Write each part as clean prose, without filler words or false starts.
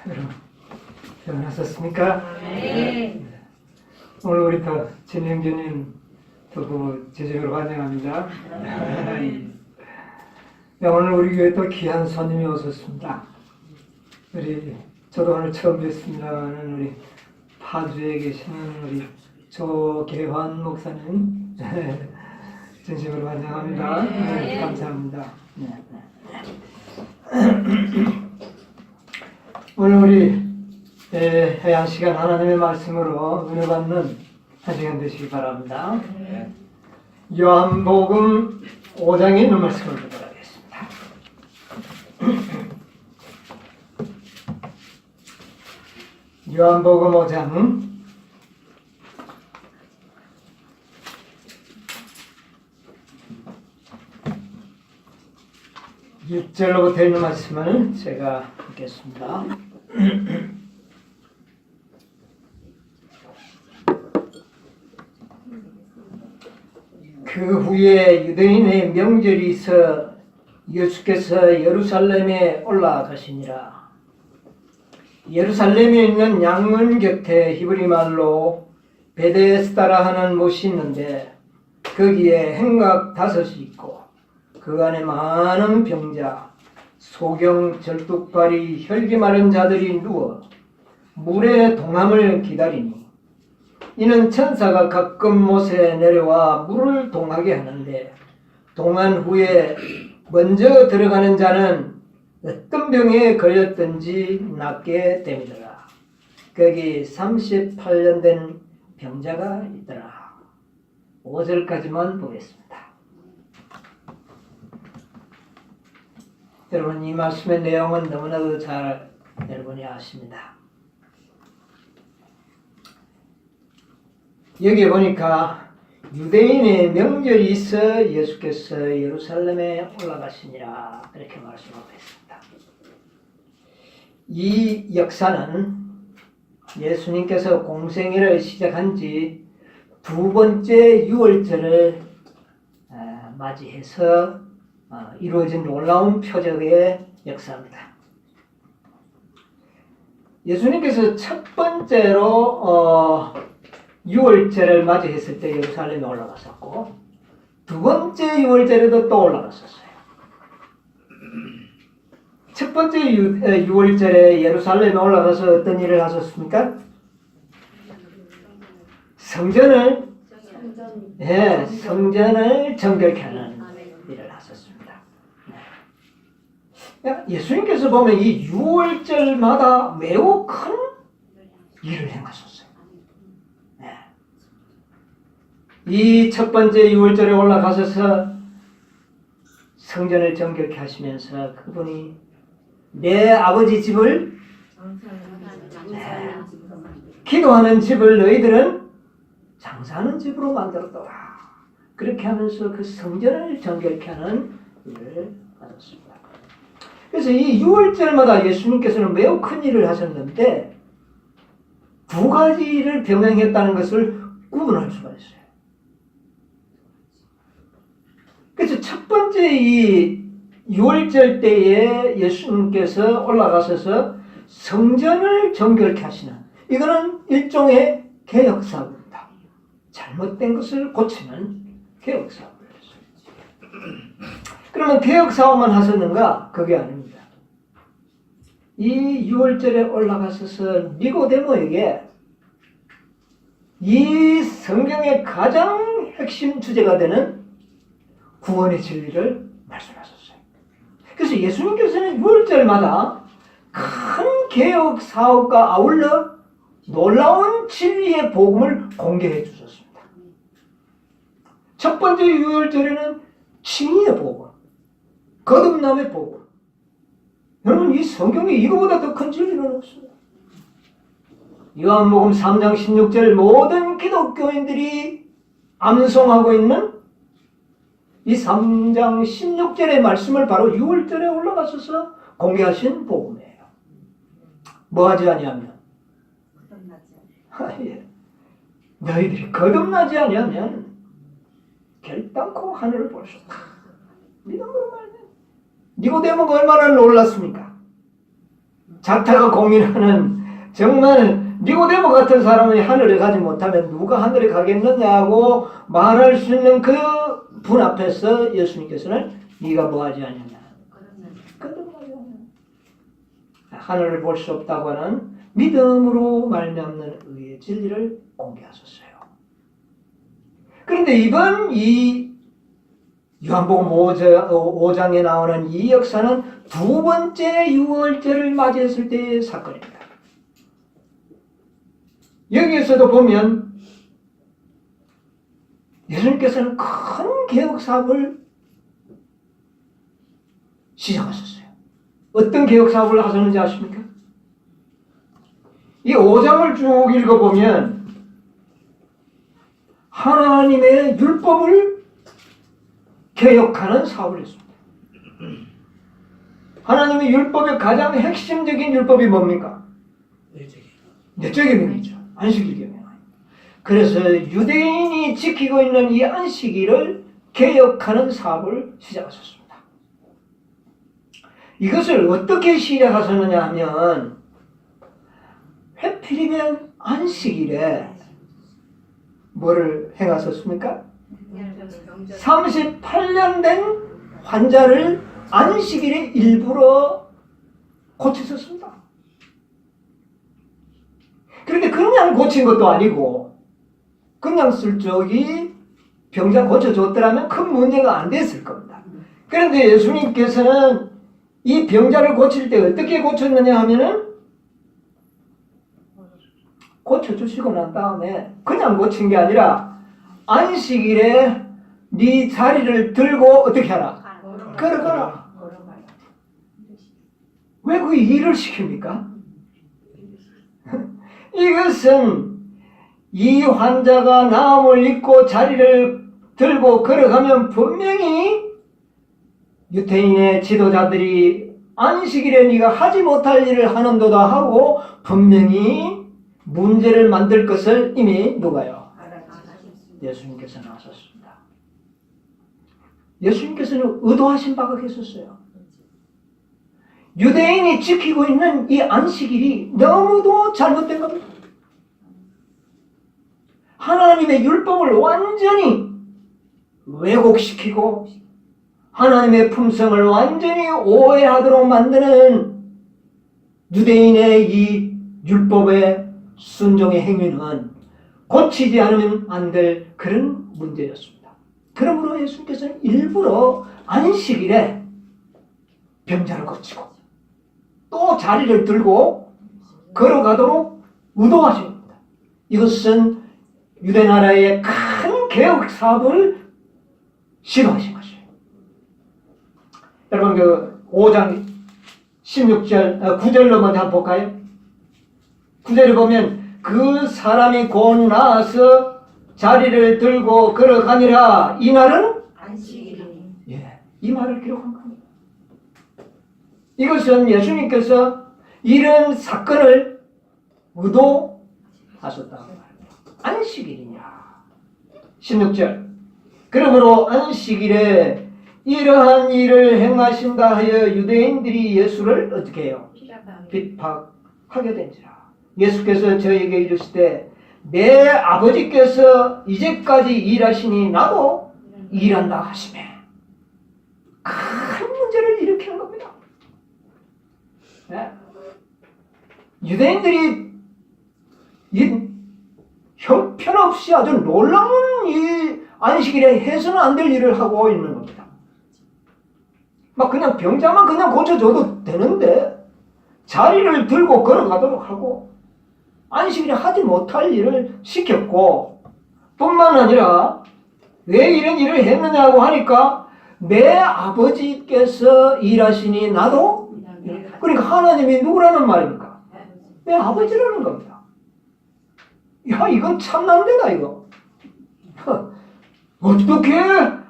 여러분, 평안하셨습니까? 네. 오늘 우리 또 진행주님 또 제적으로 환영합니다. 네, 오늘 우리 교회 또 귀한 손님이 오셨습니다. 저도 오늘 처음 뵙습니다는 우리 파주에 계시는 우리 조계환 목사님 진심으로 환영합니다. 네, 감사합니다. 네. 오늘 우리 해양 시간 하나님의 말씀으로 은혜 받는 한 시간 되시기 바랍니다. 요한복음 5장에 있는 말씀을 보도록 하겠습니다. 요한복음 5장 1절로부터 있는 말씀을 제가 읽겠습니다. 그 후에 유대인의 명절이 있어 예수께서 예루살렘에 올라가시니라. 예루살렘에 있는 양문 곁에 히브리 말로 베데스다라 하는 못이 있는데 거기에 행각 5이 있고 그 안에 많은 병자, 소경, 절뚝발이, 혈기 마른 자들이 누워 물의 동함을 기다리니 이는 천사가 가끔 못에 내려와 물을 동하게 하는데 동한 후에 먼저 들어가는 자는 어떤 병에 걸렸든지 낫게 됨이더라. 거기 38년 된 병자가 있더라. 5절까지만 보겠습니다. 여러분, 이 말씀의 내용은 너무나도 잘 여러분이 아십니다. 여기 보니까 유대인의 명절이 있어 예수께서 예루살렘에 올라가시니라 이렇게 말씀하고 있습니다. 이 역사는 예수님께서 공생애를 시작한 지 2번째 유월절을 맞이해서 이루어진 놀라운 표적의 역사입니다. 예수님께서 첫 번째로 유월절을 맞이했을 때 예루살렘에 올라갔었고 2번째 유월절에도 또 올라갔었어요. 첫 번째 유월절에 예루살렘에 올라가서 어떤 일을 하셨습니까? 성전을 정결케 하는 일을 하셨습니다. 예수님께서 보면 이 유월절마다 매우 큰 일을 행하셨어요. 이 첫 번째 유월절에 올라가셔서 성전을 정결케 하시면서 그분이 내 아버지 집을 기도하는 집을 너희들은 장사하는 집으로 만들었더라. 그렇게 하면서 그 성전을 정결케 하는 일을 하셨습니다. 그래서 이 유월절마다 예수님께서는 매우 큰 일을 하셨는데 2가지를 병행했다는 것을 구분할 수가 있어요. 그래서 첫 번째 이 유월절 때에 예수님께서 올라가셔서 성전을 정결케 하시는 이거는 일종의 개혁사업입니다. 잘못된 것을 고치는 개혁사업이었어요. 그러면 개혁사업만 하셨는가? 그게 아닙니다. 이 유월절에 올라가셔서 니고데모에게 이 성경의 가장 핵심 주제가 되는 구원의 진리를 말씀하셨어요. 그래서 예수님께서는 유월절마다 큰 개혁 사업과 아울러 놀라운 진리의 복음을 공개해 주셨습니다. 첫 번째 유월절에는 칭의의 복음, 거듭남의 복음. 여러분, 이 성경에 이거보다 더 큰 진리는 없어요. 요한복음 3장 16절 모든 기독교인들이 암송하고 있는 이 3장 16절의 말씀을 바로 유월절에 올라가셔서 공개하신 복음이에요. 뭐 하지 아니하면? 너희들이 거듭나지 아니하면 결단코 하늘을 볼 수 없다. 믿음으로 말해. 니고데모가 얼마나 놀랐습니까? 작다가 공인하는 정말 니고데모 같은 사람이 하늘에 가지 못하면 누가 하늘에 가겠느냐고 말할 수 있는 그 분 앞에서 예수님께서는 네가 뭐하지 않느냐. 하늘을 볼 수 없다고 하는 믿음으로 말미암는 의의 진리를 공개하셨어요. 그런데 이번 이 요한복음 5장에 나오는 이 역사는 두 번째 유월절을 맞이했을 때의 사건입니다. 여기에서도 보면 예수님께서는 큰 개혁 사업을 시작하셨어요. 어떤 개혁 사업을 하셨는지 아십니까? 이 5장을 쭉 읽어보면 하나님의 율법을 개혁하는 사업을 했습니다. 하나님의 율법의 가장 핵심적인 율법이 뭡니까? 내적인 안식일 계명. 그래서 유대인이 지키고 있는 이 안식일을 개혁하는 사업을 시작하셨습니다. 이것을 어떻게 시작하셨느냐 하면 회피리면 안식일에 뭐를 행하셨습니까? 38년 된 환자를 안식일에 일부러 고치셨습니다. 그런데 그냥 고친 것도 아니고 그냥 슬쩍이 병자 고쳐줬더라면 큰 문제가 안 됐을 겁니다. 그런데 예수님께서는 이 병자를 고칠 때 어떻게 고쳤느냐 하면은 고쳐주시고 난 다음에 그냥 고친 게 아니라 안식일에 네 자리를 들고 어떻게 하라? 걸어가라. 왜 그 일을 시킵니까? 이것은 이 환자가 나음을 입고 자리를 들고 걸어가면 분명히 유대인의 지도자들이 안식일에 네가 하지 못할 일을 하는도다 하고 분명히 문제를 만들 것을 이미 누가요? 예수님께서 나섰습니다. 예수님께서는 의도하신 바가 계셨어요. 유대인이 지키고 있는 이 안식일이 너무도 잘못된 겁니다. 하나님의 율법을 완전히 왜곡시키고 하나님의 품성을 완전히 오해하도록 만드는 유대인의 이 율법의 순종의 행위는 고치지 않으면 안 될 그런 문제였습니다. 그러므로 예수님께서는 일부러 안식일에 병자를 고치고 또 자리를 들고 걸어가도록 의도하신 겁니다. 이것은 유대 나라의 큰 개혁 사업을 시도하신 것이에요. 여러분 그 5장 16절 9절로 먼저 한번 볼까요? 9절을 보면 그 사람이 곧 나아서 자리를 들고 걸어가니라. 이 날은 안식일이니. 예, 이 말을 기록한 겁니다. 이것은 예수님께서 이런 사건을 의도하셨다. 안식일이냐. 16절. 그러므로 안식일에 이러한 일을 행하신다 하여 유대인들이 예수를 어떻게 해요? 핍박하게 된지라. 예수께서 저에게 이르시되 내 아버지께서 이제까지 일하시니 나도 일한다 하시매. 큰 문제를 일으키는 겁니다. 네? 유대인들이 이 형편없이 아주 놀라운 이 안식일에 해서는 안 될 일을 하고 있는 겁니다. 막 그냥 병자만 그냥 고쳐줘도 되는데 자리를 들고 걸어가도록 하고 안식일에 하지 못할 일을 시켰고 뿐만 아니라 왜 이런 일을 했느냐고 하니까 내 아버지께서 일하시니 나도 그러니까 하나님이 누구라는 말입니까? 내 아버지라는 겁니다. 야 이건 참난 데다 이거. 어떻게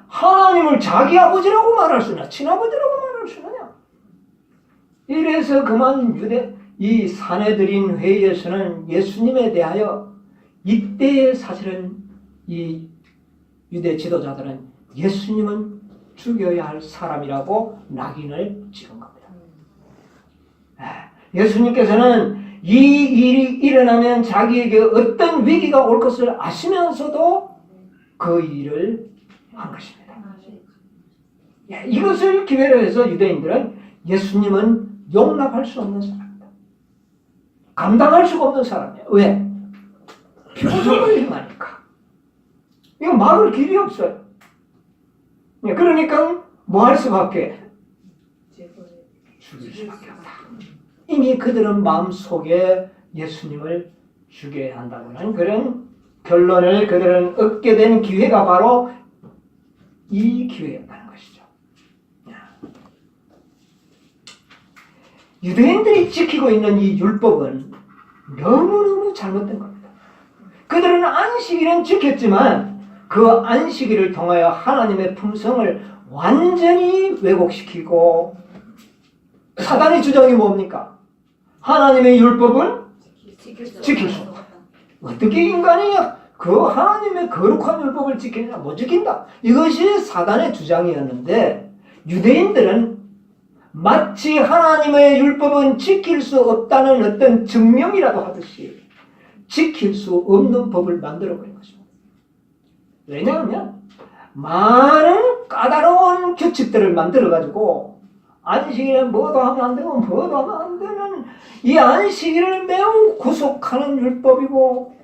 하나님을 자기 아버지라고 말할 수 있냐? 친아버지라고 말할 수 있느냐? 이래서 그만 이 산헤드린 회의에서는 예수님에 대하여 이때의 사실은 이 유대 지도자들은 예수님은 죽여야 할 사람이라고 낙인을 찍은 겁니다. 예수님께서는 이 일이 일어나면 자기에게 어떤 위기가 올 것을 아시면서도 그 일을 한 것입니다. 이것을 기회로 해서 유대인들은 예수님은 용납할 수 없는 사람이다. 감당할 수가 없는 사람이에요. 왜? 표적을 행하니까. 이거 막을 길이 없어요. 그러니까 뭐 할 수밖에? 죽일 수밖에 없다. 이미 그들은 마음속에 예수님을 죽여야 한다고는 그런 결론을 그들은 얻게 된 기회가 바로 이 기회였다는 것이죠. 유대인들이 지키고 있는 이 율법은 너무너무 잘못된 겁니다. 그들은 안식일은 지켰지만 그 안식일을 통하여 하나님의 품성을 완전히 왜곡시키고, 사단의 주장이 뭡니까? 하나님의 율법은 지킬 수 없다. 어떻게 인간이 그 하나님의 거룩한 율법을 지키느냐? 못 지킨다. 이것이 사단의 주장이었는데, 유대인들은 마치 하나님의 율법은 지킬 수 없다는 어떤 증명이라도 하듯이 지킬 수 없는 법을 만들어버린 것입니다. 왜냐하면 많은 까다로운 규칙들을 만들어가지고 안식일에 뭐도 하면 안 되고 뭐도 하면 안 되는 이 안식일을 매우 구속하는 율법이고,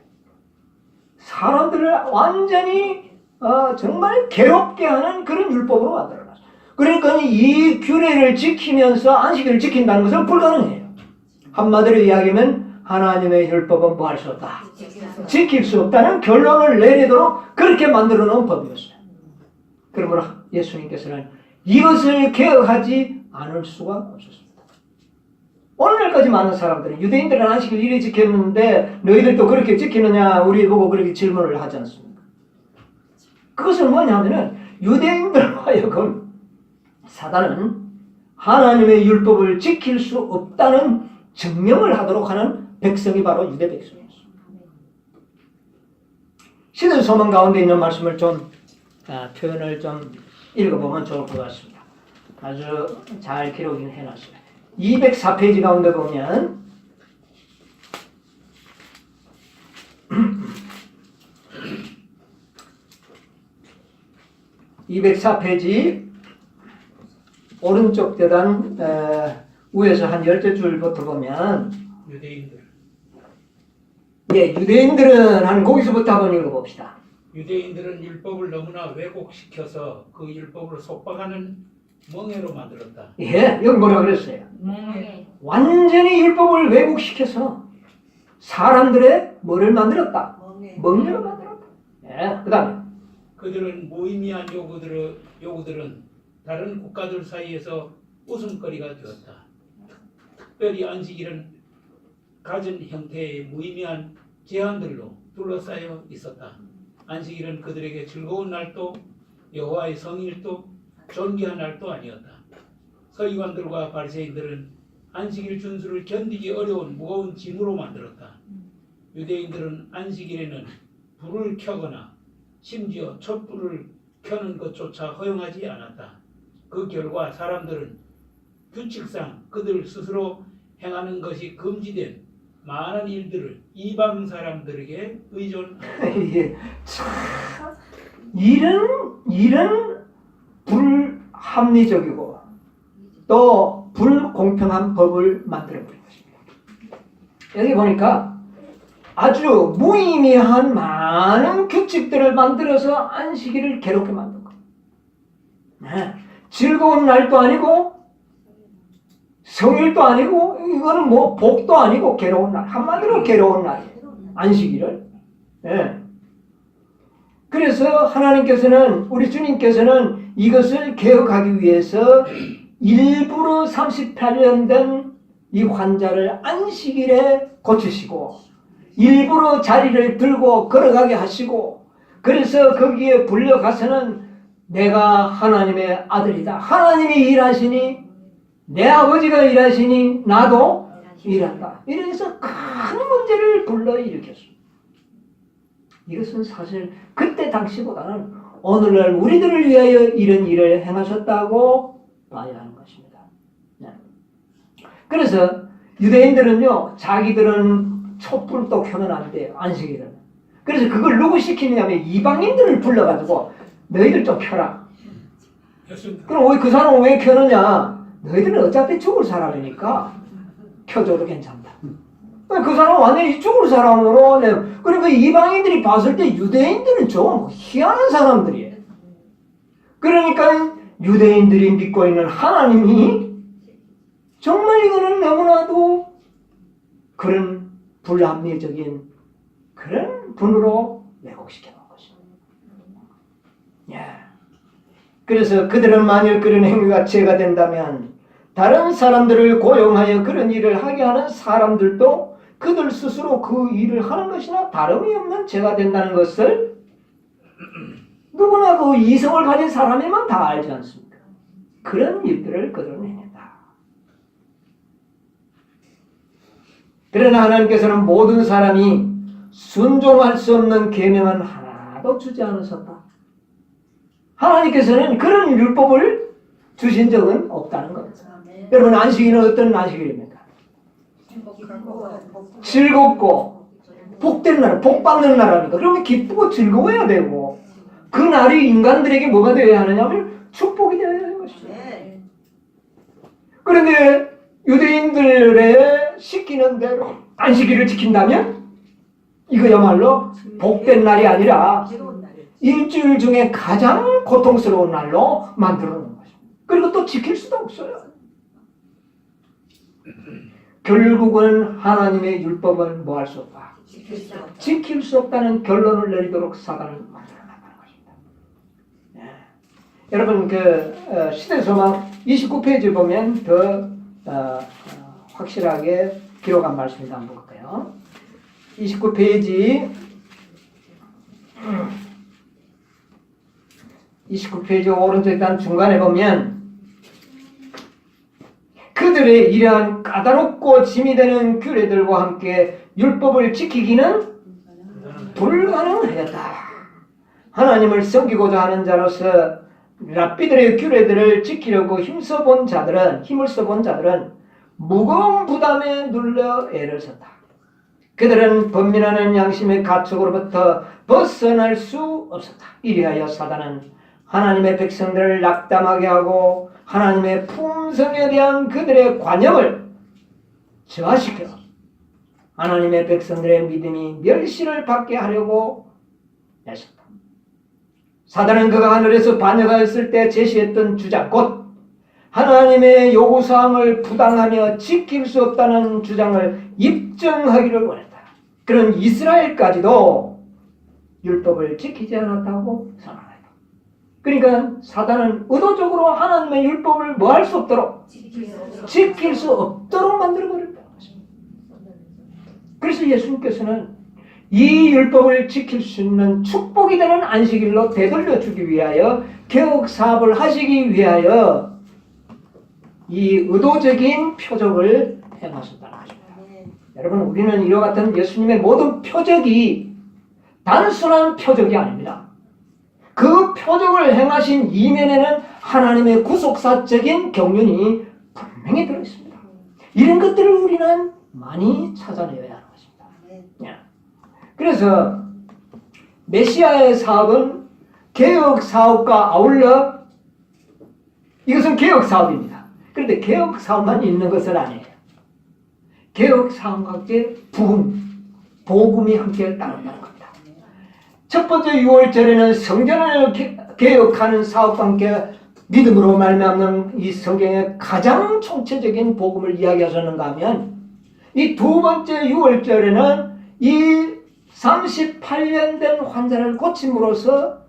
사람들을 완전히 정말 괴롭게 하는 그런 율법으로 만들어놨어요. 그러니까 이 규례를 지키면서 안식일을 지킨다는 것은 불가능해요. 한마디로 이야기하면 하나님의 율법은 뭐 할 수 없다. 지킬 수 없다는 결론을 내리도록 그렇게 만들어 놓은 법이었어요. 그러므로 예수님께서는 이것을 개혁하지 않을 수가 없었습니다. 오늘날까지 많은 사람들은 유대인들은 안식일 이리 지켰는데 너희들도 그렇게 지키느냐 우리 보고 그렇게 질문을 하지 않습니까? 그것은 뭐냐면은 유대인들 하여금 사단은 하나님의 율법을 지킬 수 없다는 증명을 하도록 하는 백성이 바로 유대 백성이었습니다. 신의 소망 가운데 있는 말씀을 좀 표현을 좀 읽어보면 좋을 것 같습니다. 아주 잘 기록을 해놨어요. 204페이지 가운데 보면 (204페이지) 오른쪽 대단 위에서 한 12줄부터 보면 유대인들은 한 거기서부터 한번 읽어봅시다. 유대인들은 율법을 너무나 왜곡시켜서 그 율법을 속박하는 멍해로 만들었다. 예, 여기 뭐라 그랬어요? 멍해. 완전히 율법을 왜곡시켜서 사람들의 뭐를 만들었다? 멍해로 만들었다. 예, 그 다음에 그들은 무의미한 요구들은 다른 국가들 사이에서 웃음거리가 되었다. 특별히 안식일은 가진 형태의 무의미한 제한들로 둘러싸여 있었다. 안식일은 그들에게 즐거운 날도 여호와의 성일도 존귀한 날도 아니었다. 서기관들과 바리새인들은 안식일 준수를 견디기 어려운 무거운 짐으로 만들었다. 유대인들은 안식일에는 불을 켜거나 심지어 촛불을 켜는 것조차 허용하지 않았다. 그 결과 사람들은 규칙상 그들 스스로 행하는 것이 금지된 많은 일들을 이방 사람들에게 의존한다. 이런 불합리적이고 또 불공평한 법을 만들어버린 것입니다. 여기 보니까 아주 무의미한 많은 규칙들을 만들어서 안식일을 괴롭게 만든 거예요. 네. 즐거운 날도 아니고 성일도 아니고 이거는 뭐 복도 아니고 괴로운 날. 한마디로 괴로운 날이에요. 안식일을. 네. 그래서 하나님께서는 우리 주님께서는 이것을 개혁하기 위해서 일부러 38년 된 이 환자를 안식일에 고치시고 일부러 자리를 들고 걸어가게 하시고 그래서 거기에 불려가서는 내가 하나님의 아들이다. 하나님이 일하시니 내 아버지가 일하시니 나도 일한다. 이래서 큰 문제를 불러일으켰습니다. 이것은 사실 그때 당시보다는 오늘날 우리들을 위하여 이런 일을 행하셨다고 봐야 하는 것입니다. 그래서 유대인들은요, 자기들은 촛불도 켜면 안 돼요. 안식일은. 그래서 그걸 누구 시키느냐면 이방인들을 불러가지고 너희들 좀 켜라. 그럼 왜 그 사람은 왜 켜느냐? 너희들은 어차피 죽을 사람이니까 켜줘도 괜찮다. 그 사람은 완전히 죽을 사람으로. 그러니까 이방인들이 봤을 때 유대인들은 좀 희한한 사람들이에요. 그러니까 유대인들이 믿고 있는 하나님이 정말 이거는 너무나도 그런 불합리적인 그런 분으로 왜곡시켜 놓은 것입니다. 예. 그래서 그들은 만일 그런 행위가 죄가 된다면 다른 사람들을 고용하여 그런 일을 하게 하는 사람들도 그들 스스로 그 일을 하는 것이나 다름이 없는 죄가 된다는 것을 누구나 그 이성을 가진 사람이면 다 알지 않습니까? 그런 일들을 그들은 행했다. 그러나 하나님께서는 모든 사람이 순종할 수 없는 계명은 하나도 주지 않으셨다. 하나님께서는 그런 율법을 주신 적은 없다는 겁니다. 여러분, 안식일은 어떤 안식일입니까? 즐겁고 복된 나라, 복받는 나라니까. 그러면 기쁘고 즐거워야 되고 그 날이 인간들에게 뭐가 되어야 하느냐면 축복이 되어야 하는 것이죠. 그런데 유대인들의 시키는 대로 안식일을 지킨다면 이거야말로 복된 날이 아니라 일주일 중에 가장 고통스러운 날로 만들어 놓은 것입니다. 그리고 또 지킬 수도 없어요. 결국은 하나님의 율법을 뭐 할 수 없다. 지킬 수 없다는 결론을 내리도록 사단을 만들어 나가는 것입니다. 네. 여러분 그 시대소망 29페이지 보면 더 확실하게 기록한 말씀을 한번 볼까요? 29페이지 29페이지 오른쪽 일단 중간에 보면 그들의 이러한 까다롭고 짐이 되는 규례들과 함께 율법을 지키기는 불가능하였다. 하나님을 섬기고자 하는 자로서 랍비들의 규례들을 지키려고 힘을 써본 자들은 무거운 부담에 눌려 애를 썼다. 그들은 번민하는 양심의 가축으로부터 벗어날 수 없었다. 이리하여 사단은 하나님의 백성들을 낙담하게 하고 하나님의 품성에 대한 그들의 관념을 저하시켜 하나님의 백성들의 믿음이 멸시를 받게 하려고 애썼다. 사단은 그가 하늘에서 반역하였을 때 제시했던 주장, 곧 하나님의 요구사항을 부당하며 지킬 수 없다는 주장을 입증하기를 원했다. 그런 이스라엘까지도 율법을 지키지 않았다고 선언했다. 그러니까 사단은 의도적으로 하나님의 율법을 뭐 할 수 없도록 지킬 수 없도록 만들어버렸다는 것입니다. 그래서 예수님께서는 이 율법을 지킬 수 있는 축복이 되는 안식일로 되돌려주기 위하여 개혁사업을 하시기 위하여 이 의도적인 표적을 행하셨다는 것입니다. 여러분, 우리는 이와 같은 예수님의 모든 표적이 단순한 표적이 아닙니다. 그 표적을 행하신 이면에는 하나님의 구속사적인 경륜이 분명히 들어있습니다. 이런 것들을 우리는 많이 찾아내야 하는 것입니다. 그래서 메시아의 사업은 개혁사업과 아울러 이것은 개혁사업입니다. 그런데 개혁사업만 있는 것은 아니에요. 개혁사업과 함께 복음이 함께 따른다는 겁니다. 첫 번째 6월절에는 성전을 개혁하는 사업과 함께 믿음으로 말미암는 이 성경의 가장 총체적인 복음을 이야기하셨는가 하면 이 두 번째 6월절에는 이 38년 된 환자를 고침으로써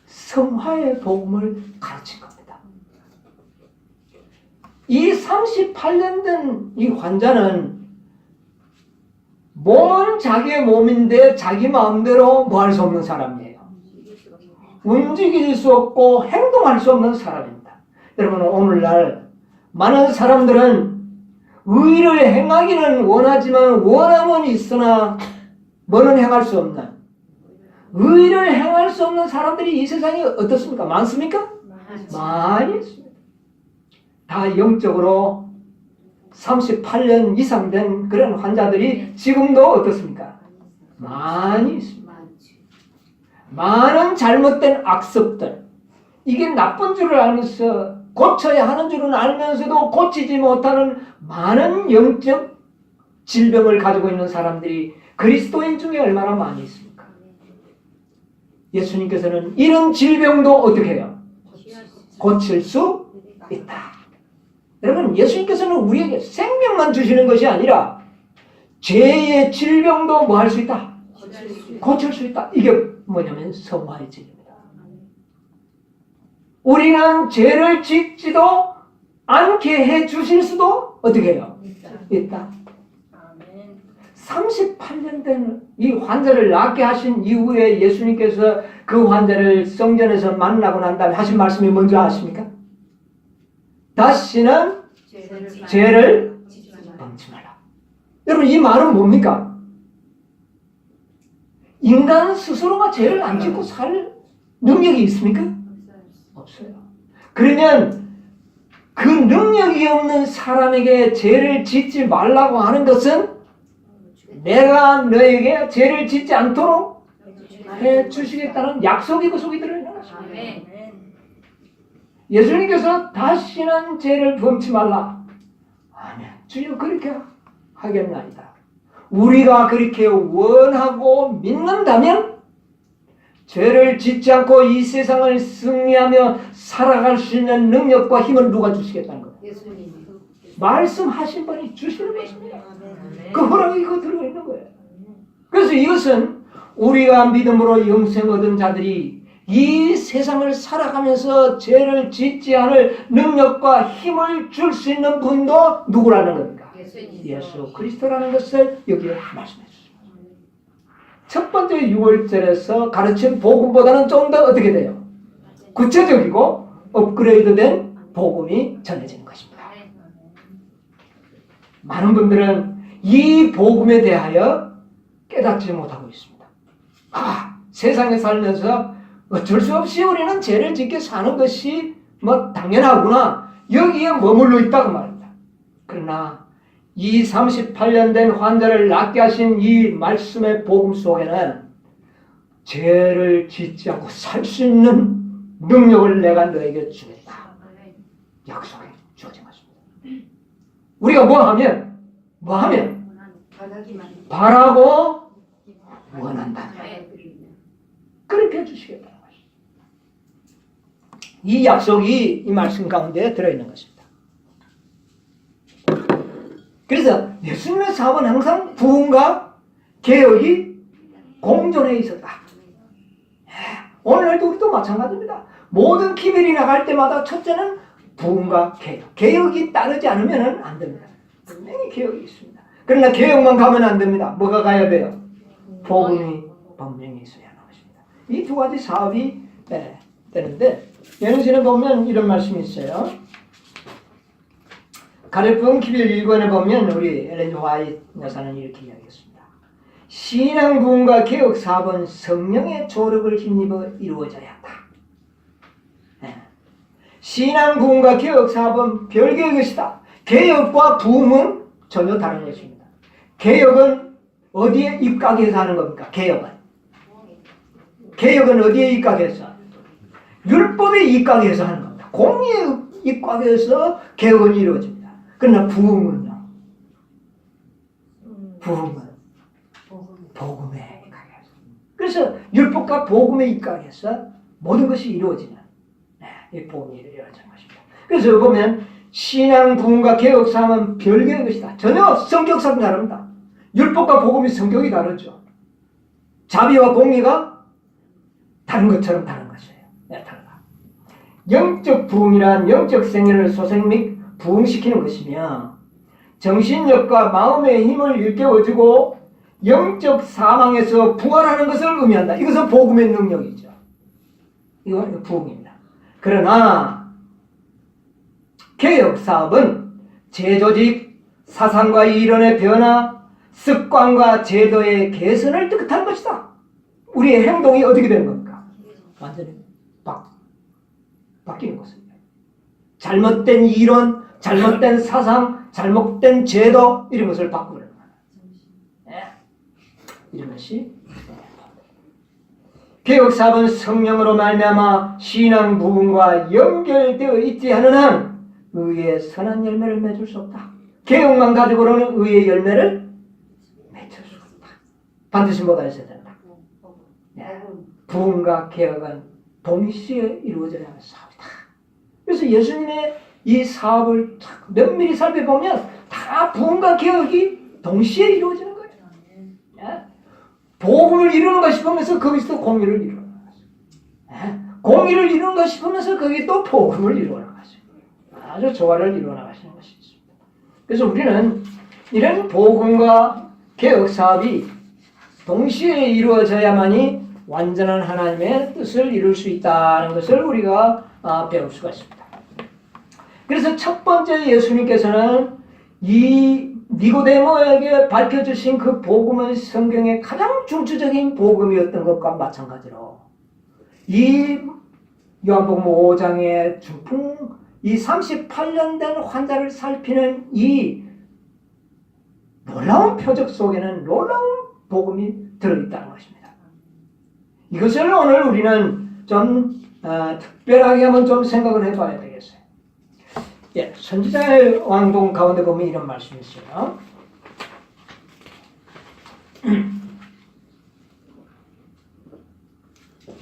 성화의 복음을 가르친 겁니다. 이 38년 된 이 환자는 몸은 자기의 몸인데 자기 마음대로 뭐 할 수 없는 사람이에요. 움직일 수 없고 행동할 수 없는 사람입니다. 여러분, 오늘날 많은 사람들은 의를 행하기는 원하지만 원함은 있으나 뭐는 행할 수 없는, 의를 행할 수 없는 사람들이 이 세상에 어떻습니까? 많습니까? 많이 있습니다. 다 영적으로 38년 이상 된 그런 환자들이 지금도 어떻습니까? 많이 있습니다. 많은 잘못된 악습들, 이게 나쁜 줄을 알면서 고쳐야 하는 줄은 알면서도 고치지 못하는 많은 영적 질병을 가지고 있는 사람들이 그리스도인 중에 얼마나 많이 있습니까? 예수님께서는 이런 질병도 어떻게 해요? 고칠 수 있다. 여러분, 예수님께서는 우리에게 생명만 주시는 것이 아니라 죄의 질병도 뭐 할 수 있다? 고칠 수 있다. 이게 뭐냐면 성화의 진리입니다. 우리는 죄를 짓지도 않게 해 주실 수도 어떻게 해요? 있다. 38년 된 이 환자를 낫게 하신 이후에 예수님께서 그 환자를 성전에서 만나고 난 다음에 하신 말씀이 뭔지 아십니까? 다시는 죄를 범치 말라. 여러분, 이 말은 뭡니까? 인간 스스로가 죄를 안 짓고 살 능력이 있습니까? 없어요. 그러면 그 능력이 없는 사람에게 죄를 짓지 말라고 하는 것은 내가 너에게 죄를 짓지 않도록 해 주시겠다는 약속이 그 속에 들어있는 것입니다. 예수님께서 다시는 죄를 범치 말라. 아멘. 주여 그렇게 하겠나이다. 우리가 그렇게 원하고 믿는다면 죄를 짓지 않고 이 세상을 승리하며 살아갈 수 있는 능력과 힘을 누가 주시겠다는 거예요? 예수님이. 말씀하신 분이 주시는 것입니다. 그 허락이 그 들어있는 거예요. 그래서 이것은 우리가 믿음으로 영생 얻은 자들이 이 세상을 살아가면서 죄를 짓지 않을 능력과 힘을 줄 수 있는 분도 누구라는 겁니까? 예수 그리스도라는 것을 여기에 말씀해 주십니다. 첫 번째 6월절에서 가르친 복음보다는 좀 더 어떻게 돼요? 구체적이고 업그레이드된 복음이 전해지는 것입니다. 많은 분들은 이 복음에 대하여 깨닫지 못하고 있습니다. 세상에 살면서 어쩔 수 없이 우리는 죄를 짓게 사는 것이 뭐 당연하구나. 여기에 머물러 있다고 말입니다. 그러나 이 38년 된 환자를 낫게 하신 이 말씀의 복음 속에는 죄를 짓지 않고 살 수 있는 능력을 내가 너에게 주겠다. 약속이 주어진 것입니다. 우리가 뭐 하면 바라고 원한다. 그렇게 해주시겠다는 것입니다. 이 약속이 이 말씀 가운데 들어있는 것입니다. 그래서 예수님의 사업은 항상 부흥과 개혁이 공존해 있었다. 오늘날도 우리도 마찬가지입니다. 모든 기별이 나갈 때마다 첫째는 부흥과 개혁. 개혁이 따르지 않으면 안 됩니다. 분명히 개혁이 있습니다. 그러나 개혁만 가면 안 됩니다. 뭐가 가야 돼요? 복음이 분명히 있어야 하는 것입니다. 이 두 가지 사업이 되는데 연흥신에 보면 이런 말씀이 있어요. 가르폰 기별 1권에 보면 우리 엘렌 화이트 여사는 이렇게 이야기했습니다. 신앙 부흥과 개혁 사업은 성령의 조력을 힘입어 이루어져야 한다. 신앙 부흥과 개혁 사업은 별개의 것이다. 개혁과 부흥은 전혀 다른 것입니다. 개혁은 어디에 입각해서 하는 겁니까? 개혁은 어디에 입각해서? 율법에 입각해서 하는 겁니다. 공의에 입각해서 개혁은 이루어집니다. 그러나 부흥은요? 부흥은 복음에 입각해서. 그래서 율법과 복음에 입각해서 모든 것이 이루어지는 이 복음이 이루어진 것입니다. 그래서 보면 신앙 부흥과 개혁 사업은 별개의 것이다. 전혀 성격상 다릅니다. 율법과 복음이 성격이 다르죠. 자비와 공의가 다른 것처럼 다른 것이에요. 다르다. 영적 부흥이란 영적 생애를 소생 및 부흥시키는 것이며 정신력과 마음의 힘을 일깨워주고 영적 사망에서 부활하는 것을 의미한다. 이것은 복음의 능력이죠. 이건 부흥입니다. 그러나 개혁 사업은 제조직, 사상과 이론의 변화, 습관과 제도의 개선을 뜻한 것이다. 우리의 행동이 어떻게 되는 겁니까? 완전히 바뀌는 것입니다. 잘못된 이론, 잘못된 사상, 잘못된 제도 이런 것을 바꾸는 거예요. 이런 것이 개혁사업은 성령으로 말미암아 신앙 부분과 연결되어 있지 않은 한 의의 선한 열매를 맺을 수 없다. 개혁만 가지고는 의의 열매를 맺을 수 없다. 반드시 뭐가 있어야 된다. 부흥과 개혁은 동시에 이루어져야 하는 사업이다. 그래서 예수님의 이 사업을 면밀히 살펴보면 다 부흥과 개혁이 동시에 이루어지는 거예요. 복음을 이루는가 싶으면서 거기서 공의를 이루는 거죠. 공의를 이루는가 싶으면서 거기 또 복음을 이루는 거죠. 아주 조화를 이루어 나가시는 것이 있습니다. 그래서 우리는 이런 복음과 개혁 사업이 동시에 이루어져야만이 완전한 하나님의 뜻을 이룰 수 있다는 것을 우리가 배울 수가 있습니다. 그래서 첫 번째 예수님께서는 이 니고데모에게 밝혀주신 그 복음은 성경의 가장 중추적인 복음이었던 것과 마찬가지로 이 요한복음 5장의 중풍 이 38년 된 환자를 살피는 이 놀라운 표적 속에는 놀라운 복음이 들어있다는 것입니다. 이것을 오늘 우리는 좀 특별하게 한번 좀 생각을 해봐야 되겠어요. 예, 선지자의 왕동 가운데 보면 이런 말씀이 있어요.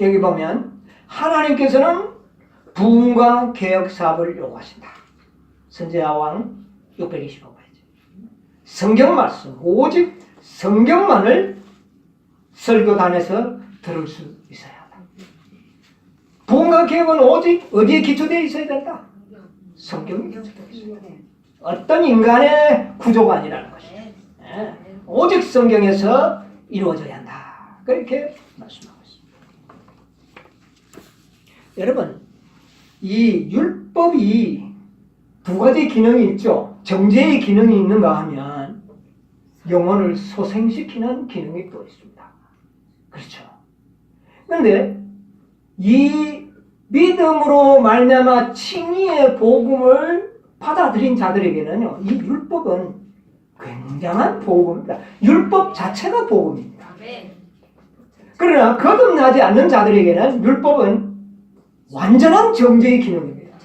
여기 보면 하나님께서는 부흥과 개혁 사업을 요구하신다. 선지자 왕 625페이지. 성경 말씀, 오직 성경만을 설교단에서 들을 수 있어야 한다. 부흥과 개혁은 오직 어디에 기초되어 있어야 된다? 성경이 기초되어 있어야 된다. 어떤 인간의 구조가 아니라는 것이죠. 오직 성경에서 이루어져야 한다. 그렇게 말씀하고 있습니다. 여러분, 이 율법이 두 가지 기능이 있죠. 정죄의 기능이 있는가 하면 영혼을 소생시키는 기능이 또 있습니다. 그렇죠. 그런데 이 믿음으로 말미암아 칭의의 복음을 받아들인 자들에게는요, 이 율법은 굉장한 복음입니다. 율법 자체가 복음입니다. 그러나 거듭나지 않는 자들에게는 율법은 완전한 정죄의 기능입니다.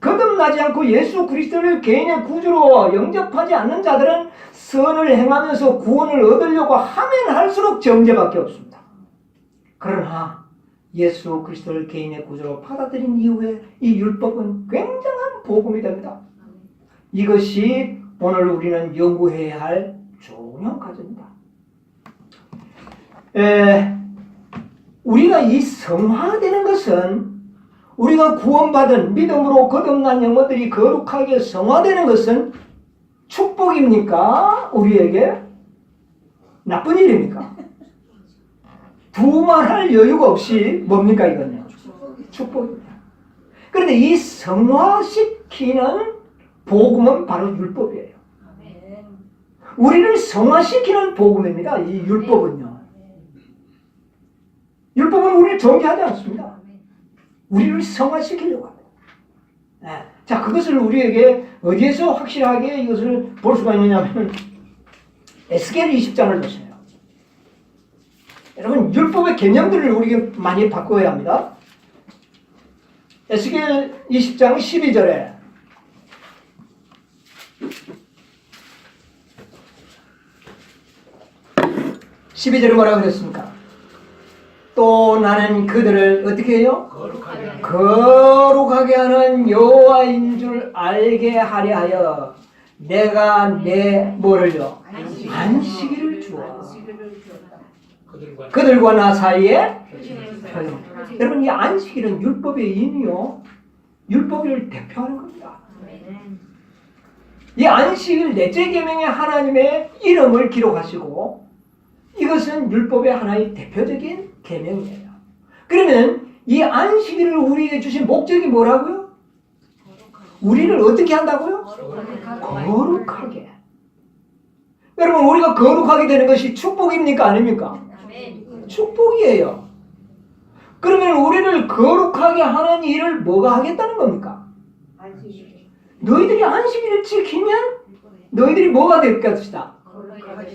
거듭나지 않고 예수 그리스도를 개인의 구주로 영접하지 않는 자들은 선을 행하면서 구원을 얻으려고 하면 할수록 정죄밖에 없습니다. 그러나 예수 그리스도를 개인의 구주로 받아들인 이후에 이 율법은 굉장한 복음이 됩니다. 이것이 오늘 우리는 연구해야 할 중요한 과정입니다. 우리가 이 성화되는 것은 우리가 구원받은 믿음으로 거듭난 영혼들이 거룩하게 성화되는 것은 축복입니까? 우리에게 나쁜 일입니까? 두말할 여유가 없이 뭡니까 이거는? 축복입니다. 그런데 이 성화시키는 복음은 바로 율법이에요. 우리를 성화시키는 복음입니다. 이 율법은요. 율법은 우리를 정죄하지 않습니다. 우리를 성화시키려고 합니다. 자, 그것을 우리에게 어디에서 확실하게 이것을 볼 수가 있느냐면 에스겔 20장을 보세요. 여러분, 율법의 개념들을 우리가 많이 바꿔야 합니다. 에스겔 20장 12절에 뭐라고 그랬습니까? 또 나는 그들을 어떻게 해요? 거룩하게 하는 여호와인 줄 알게 하려 하여 내가 내 뭐를요? 안식일을 주어 그들과 나 사이에 표현. 여러분, 이 안식일은 율법의 인이요, 율법을 대표하는 겁니다. 이 안식일 넷째 계명에 하나님의 이름을 기록하시고 이것은 율법의 하나의 대표적인 계명이에요. 그러면 이 안식일을 우리에게 주신 목적이 뭐라고요? 우리를 어떻게 한다고요? 거룩하게. 여러분, 우리가 거룩하게 되는 것이 축복입니까? 아닙니까? 축복이에요. 그러면 우리를 거룩하게 하는 일을 뭐가 하겠다는 겁니까? 너희들이 안식일을 지키면 너희들이 뭐가 될 것이다?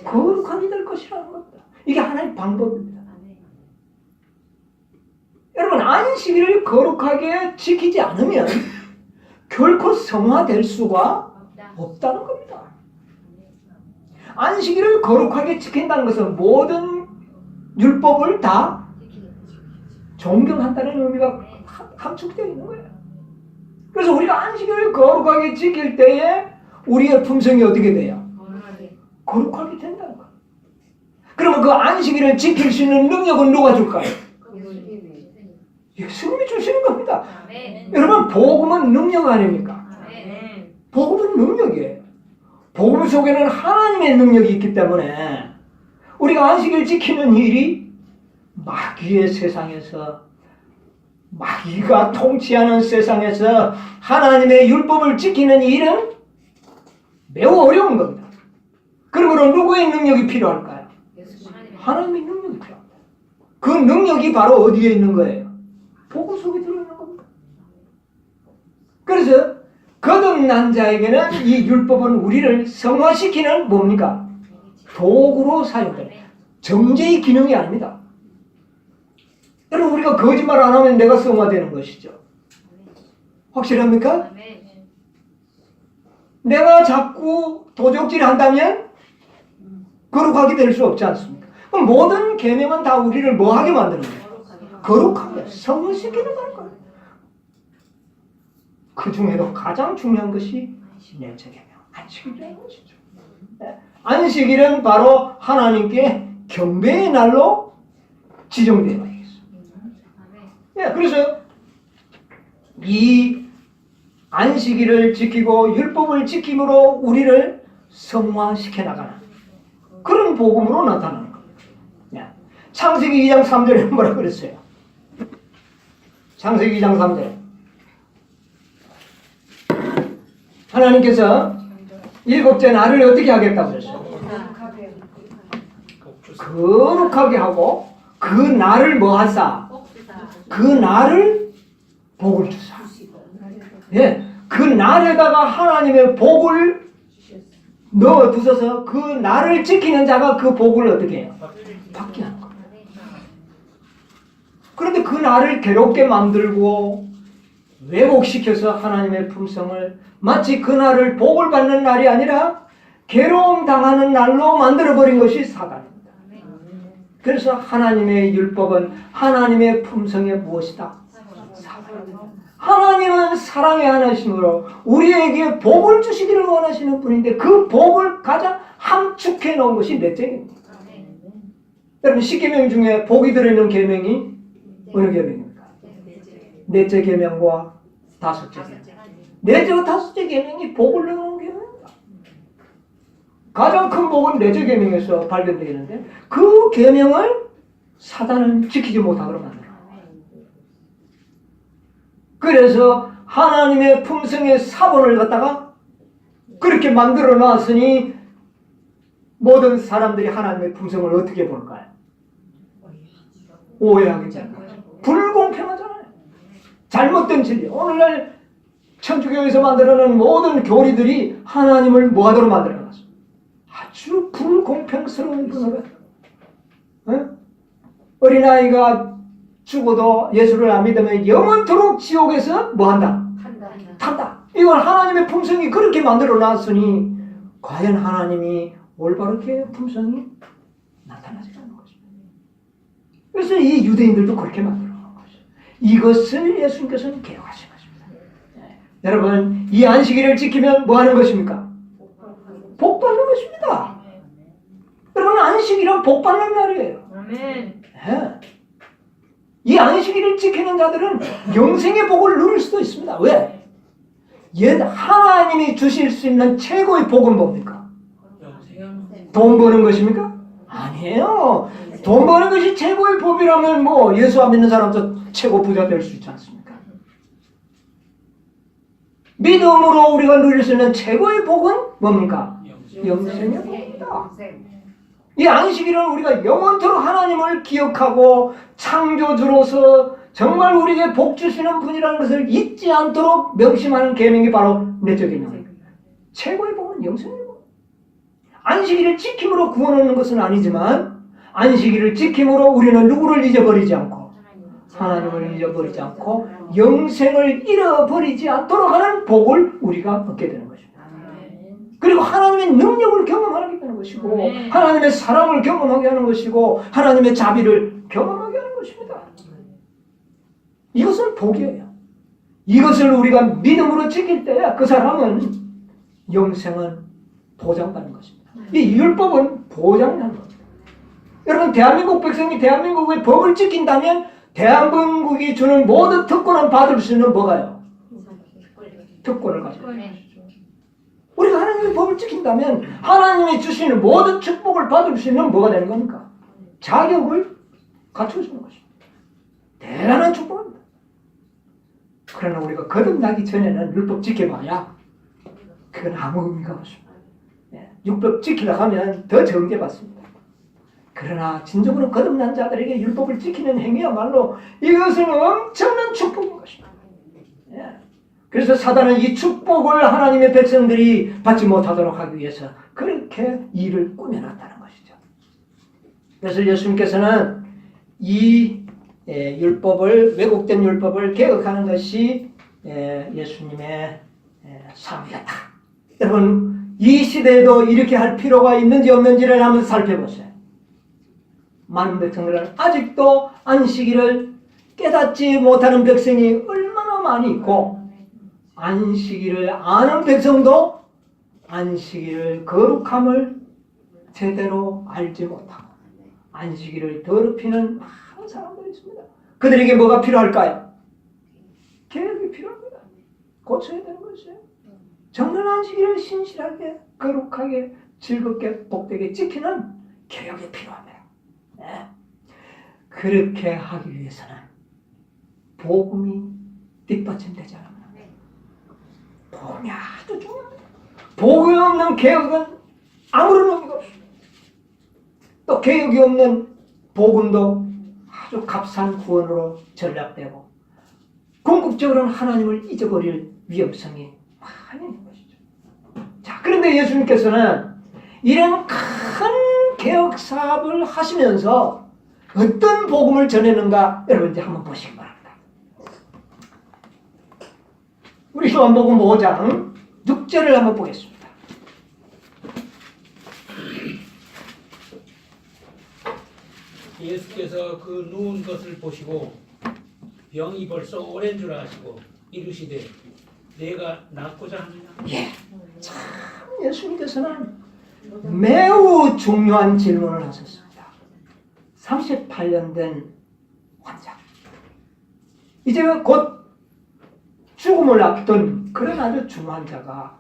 거룩하게 될 것이라는 겁니다. 이게 하나의 방법입니다. 여러분, 안식일을 거룩하게 지키지 않으면 결코 성화될 수가 없다는 겁니다. 안식일을 거룩하게 지킨다는 것은 모든 율법을 다 존경한다는 의미가 함축되어 있는 거예요. 그래서 우리가 안식일을 거룩하게 지킬 때에 우리의 품성이 어떻게 돼요? 거룩하게 된다는 거예요. 그러면 그 안식일을 지킬 수 있는 능력은 누가 줄까요? 예수님이 주시는 겁니다. 여러분, 복음은 능력 아닙니까? 복음은 능력이에요. 복음 속에는 하나님의 능력이 있기 때문에 우리가 안식일 지키는 일이 마귀의 세상에서, 마귀가 통치하는 세상에서 하나님의 율법을 지키는 일은 매우 어려운 겁니다. 그러므로 누구의 능력이 필요할까요? 하나님의 능력이 필요합니다. 그 능력이 바로 어디에 있는 거예요? 복음 속에 들어있는 겁니다. 그래서 거듭난 자에게는 이 율법은 우리를 성화시키는 뭡니까? 도구로 사용돼요. 정죄의 기능이 아닙니다. 여러분, 우리가 거짓말 안 하면 내가 성화되는 것이죠. 확실합니까? 내가 자꾸 도적질 한다면 거룩하게 될 수 없지 않습니까? 그럼 모든 계명은 다 우리를 뭐하게 만드는 거예요? 거룩하게, 성화시키는 거예요. 그 중에도 가장 중요한 것이 내적 계명, 안식일이라는 것이죠. 안식일은 바로 하나님께 경배의 날로 지정되어 있습니다. 그래서 이 안식일을 지키고 율법을 지킴으로 우리를 성화시켜 나가는 그런 복음으로 나타나는 겁니다. 창세기 2장 3절에 뭐라 그랬어요? 창세기 2장 3절. 하나님께서 일곱째 날을 어떻게 하겠다고 그랬어요? 거룩하게 하고 그 날을 뭐 하사? 그 날을 복을 주사. 예, 그 날에다가 하나님의 복을 넣어 두셔서 그 날을 지키는 자가 그 복을 어떻게 해요? 받게 하는 겁니다. 그런데 그 날을 괴롭게 만들고 왜곡시켜서 하나님의 품성을 마치 그 날을 복을 받는 날이 아니라 괴로움 당하는 날로 만들어버린 것이 사단입니다. 그래서 하나님의 율법은 하나님의 품성이 무엇이다? 사랑입니다. 하나님은 사랑의 하나심으로 우리에게 복을 주시기를 원하시는 분인데 그 복을 가장 함축해 놓은 것이 넷째입니다. 여러분, 10계명 중에 복이 들어있는 계명이 어느 계명입니까? 넷째 계명과 다섯째 계명. 넷째와 다섯째 계명이 복을 넣어놓은 계명입니다. 가장 큰 복은 넷째 계명에서 발견되는데 그 계명을 사단은 지키지 못하도록 만들어요. 그래서 하나님의 품성의 사본을 갖다가 그렇게 만들어 놨으니 모든 사람들이 하나님의 품성을 어떻게 볼까요? 오해하게 되잖아요. 불공평하잖아요. 잘못된 진리. 오늘날 천주교에서 만들어놓은 모든 교리들이 하나님을 뭐하도록 만들어놨습니다. 아주 불공평스러운 분으로. 어린아이가 죽어도 예수를 안 믿으면 영원토록 지옥에서 뭐한다? 탄다. 이건 하나님의 품성이 그렇게 만들어놨으니 과연 하나님이 올바르게 품성이 나타나지 않는 것입니다. 그래서 이 유대인들도 그렇게 만들어놓은 것이죠. 이것을 예수님께서는 개혁하신 것입니다. 여러분, 이 안식일을 지키면 뭐 하는 것입니까? 복 받는 것입니다. 여러분, 안식일은 복 받는 날이에요. 아멘. 이 안식일을 지키는 자들은 영생의 복을 누릴 수도 있습니다. 왜? 하나님이 주실 수 있는 최고의 복은 뭡니까? 돈 버는 것입니까? 아니에요. 돈 버는 것이 최고의 복이라면 뭐 예수 안 믿는 사람도 최고 부자 될 수 있지 않습니까? 믿음으로 우리가 누릴 수 있는 최고의 복은 뭡니까? 영생의 복입니다. 이 안식일은 우리가 영원토록 하나님을 기억하고 창조주로서 정말 우리에게 복 주시는 분이라는 것을 잊지 않도록 명심하는 계명이 바로 내적 계명. 최고의 복은 영생이고, 안식일을 지킴으로 구원하는 것은 아니지만 안식일을 지킴으로 우리는 누구를 잊어버리지 않고 하나님을 잊어버리지 않고 영생을 잃어버리지 않도록 하는 복을 우리가 얻게 되는 것입니다. 그리고 하나님의 능력을 경험하게 되는 것이고 하나님의 사랑을 경험하게 하는 것이고 하나님의 자비를 경험하게 하는 것입니다. 이것은 복이에요. 이것을 우리가 믿음으로 지킬 때 그 사람은 영생은 보장받는 것입니다. 이 율법은 보장하는 겁니다. 여러분, 대한민국 백성이 대한민국의 법을 지킨다면 대한민국이 주는 모든 특권은 받을 수 있는 뭐가요? 특권을 가지고 있는 것이죠. 우리가 하나님의 법을 지킨다면 하나님이 주시는 모든 축복을 받을 수 있는 뭐가 되는 겁니까? 자격을 갖춰주는 것입니다. 대단한 축복입니다. 그러나 우리가 거듭나기 전에는 율법 지켜봐야 그건 아무 의미가 없습니다. 율법 지키려고 하면 더 정죄받습니다. 그러나 진정으로 거듭난 자들에게 율법을 지키는 행위야말로 이것은 엄청난 축복인 것입니다. 그래서 사단은 이 축복을 하나님의 백성들이 받지 못하도록 하기 위해서 그렇게 일을 꾸며놨다는 것이죠. 그래서 예수님께서는 이 율법을, 왜곡된 율법을 개혁하는 것이 예수님의 삶이었다. 여러분, 이 시대에도 이렇게 할 필요가 있는지 없는지를 한번 살펴보세요. 많은 백성들은 아직도 안식일을 깨닫지 못하는 백성이 얼마나 많이 있고 안식일을 아는 백성도 안식일을 거룩함을 제대로 알지 못하고 안식일을 더럽히는 많은 사람들이 있습니다. 그들에게 뭐가 필요할까요? 개혁이 필요합니다. 고쳐야 되는 것이에요. 정말 안식일을 신실하게 거룩하게 즐겁게 복되게 지키는 개혁이 필요합니다. 네. 그렇게 하기 위해서는 복음이 뒷받침되지 않으면 복음이 아주 중요합니다. 복음이 없는 개혁은 아무런 의미가 없습니다. 또 개혁이 없는 복음도 아주 값싼 구원으로 전락되고 궁극적으로는 하나님을 잊어버릴 위험성이 많이 있는 것이죠. 자, 그런데 예수님께서는 이런 큰 개혁 사업을 하시면서 어떤 복음을 전했는가 여러분 이제 한번 보시기 바랍니다. 우리 요한복음 5장 6절을 한번 보겠습니다. 예수께서 그 누운 것을 보시고 병이 벌써 오랜 줄 아시고 이르시되 내가 낫고자 하느냐. 예, 참 예수님께서는 매우 중요한 질문을 하셨습니다. 38년 된 환자, 이제 곧 죽음을 앞둔 그런 아주 중환 자가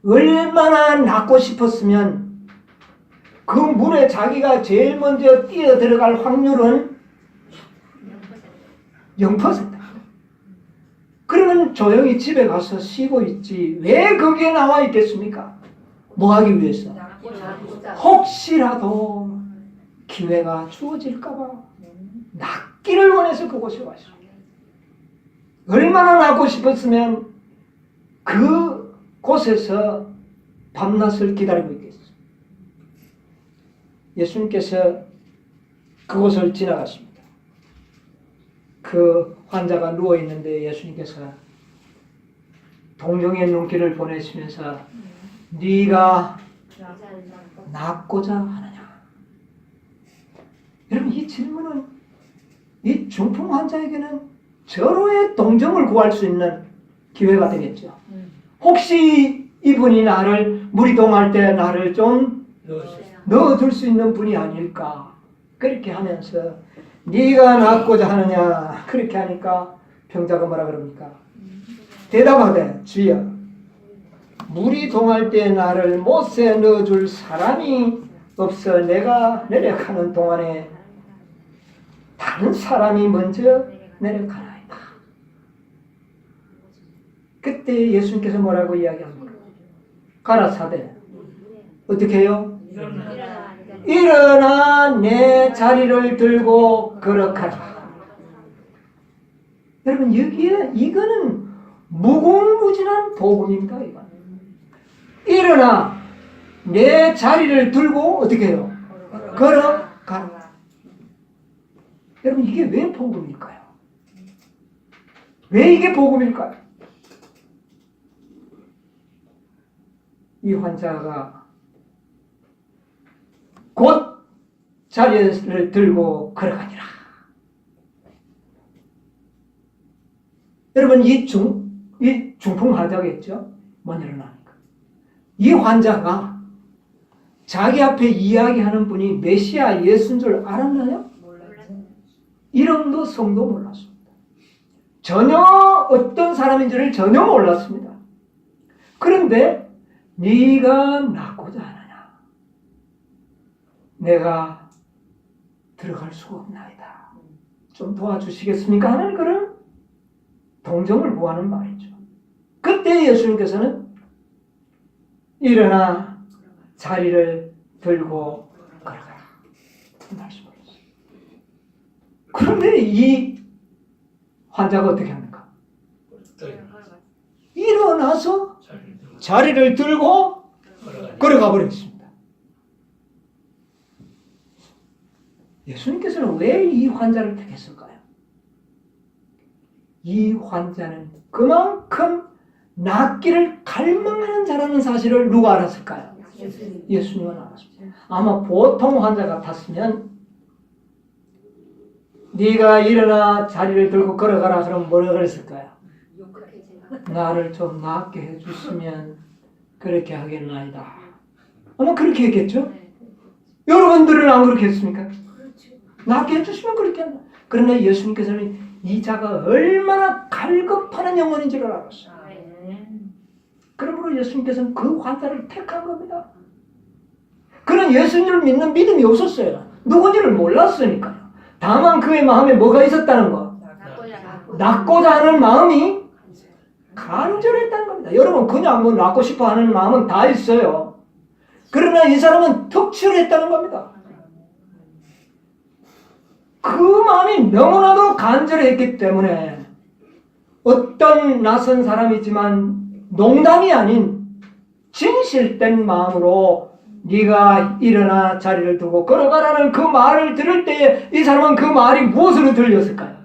얼마나 낫고 싶었으면 그 물에 자기가 제일 먼저 뛰어 들어갈 확률은 0%. 그러면 조용히 집에 가서 쉬고 있지 왜 거기에 나와 있겠습니까? 뭐 하기 위해서? 혹시라도 기회가 주어질까봐 낫기를 원해서 그곳에 왔습니다. 얼마나 낫고 싶었으면 그 곳에서 밤낮을 기다리고 있겠어요. 예수님께서 그곳을 지나갔습니다. 그 환자가 누워있는데 예수님께서 동정의 눈길을 보내시면서 네가 낫고자 하느냐. 여러분, 이 질문은 이 중풍 환자에게는 절호의 동정을 구할 수 있는 기회가 되겠죠. 혹시 이분이 나를 무리동할 때 나를 좀 넣어줄 수 있는 분이 아닐까. 그렇게 하면서 네가 낫고자 하느냐. 그렇게 하니까 병자가 뭐라 그럽니까? 대답하되 주여 물이 동할 때 나를 못에 넣어줄 사람이 없어 내가 내려가는 동안에 다른 사람이 먼저 내려가나이다. 그때 예수님께서 뭐라고 이야기합니까? 가라사대 어떻게 해요? 일어나 내 자리를 들고 걸어가라. 여러분 여기에 이거는 무궁무진한 복음입니다. 이거. 일어나 내 자리를 들고 어떻게 해요? 걸어가라. 여러분 이게 왜 복음일까요? 왜 이게 복음일까요? 이 환자가 곧 자리를 들고 걸어가니라. 여러분 이 중풍 환자겠죠? 못 일어나니까. 이 환자가 자기 앞에 이야기하는 분이 메시아 예수인 줄 알았나요? 이름도 성도 몰랐습니다. 전혀 어떤 사람인지를 전혀 몰랐습니다. 그런데 네가 낫고자 하느냐? 내가 들어갈 수가 없나이다. 좀 도와주시겠습니까? 하는 그런 동정을 구하는 말이죠. 그때 예수님께서는 일어나 자리를 들고 걸어가라 말씀을 했어요. 그런데 이 환자가 어떻게 합니까? 일어나서 자리를 들고 걸어가 버렸습니다. 예수님께서는 왜 이 환자를 택했을까요? 이 환자는 그만큼 낫기를 갈망하는 자라는 사실을 누가 알았을까요? 예수님은 알았습니다. 아마 보통 환자 같았으면 네가 일어나 자리를 들고 걸어가라 그러면 뭐라 그랬을까요? 나를 좀 낫게 해주시면 그렇게 하겠나이다. 아마 그렇게 했겠죠? 여러분들은 안 그렇게 했습니까? 낫게 해주시면 그렇게 한다. 그러나 예수님께서는 이 자가 얼마나 갈급하는 영혼인지를 알았어요. 그러므로 예수님께서는 그 환자를 택한 겁니다. 그는 예수님을 믿는 믿음이 없었어요. 누군지를 몰랐으니까요. 다만 그의 마음에 뭐가 있었다는 거? 낫고자 하는 마음이 간절했다는 겁니다. 여러분 그냥 뭐 낫고 싶어 하는 마음은 다 있어요. 그러나 이 사람은 특출했다는 겁니다. 그 마음이 너무나도 간절했기 때문에 어떤 낯선 사람이지만 농담이 아닌 진실된 마음으로 네가 일어나 자리를 두고 걸어가라는 그 말을 들을 때에 이 사람은 그 말이 무엇으로 들렸을까요?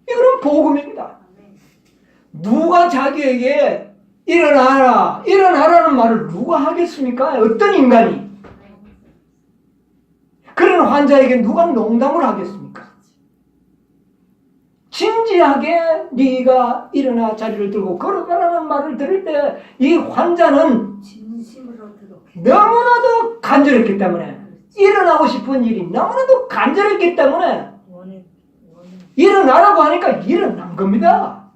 이거는 복음입니다. 누가 자기에게 일어나라는 말을 누가 하겠습니까? 어떤 인간이? 그런 환자에게 누가 농담을 하겠습니까? 진지하게 네가 일어나 자리를 들고 걸어가라는 말을 들을 때 이 환자는 너무나도 간절했기 때문에 일어나고 싶은 일이 너무나도 간절했기 때문에 일어나라고 하니까 일어난 겁니다.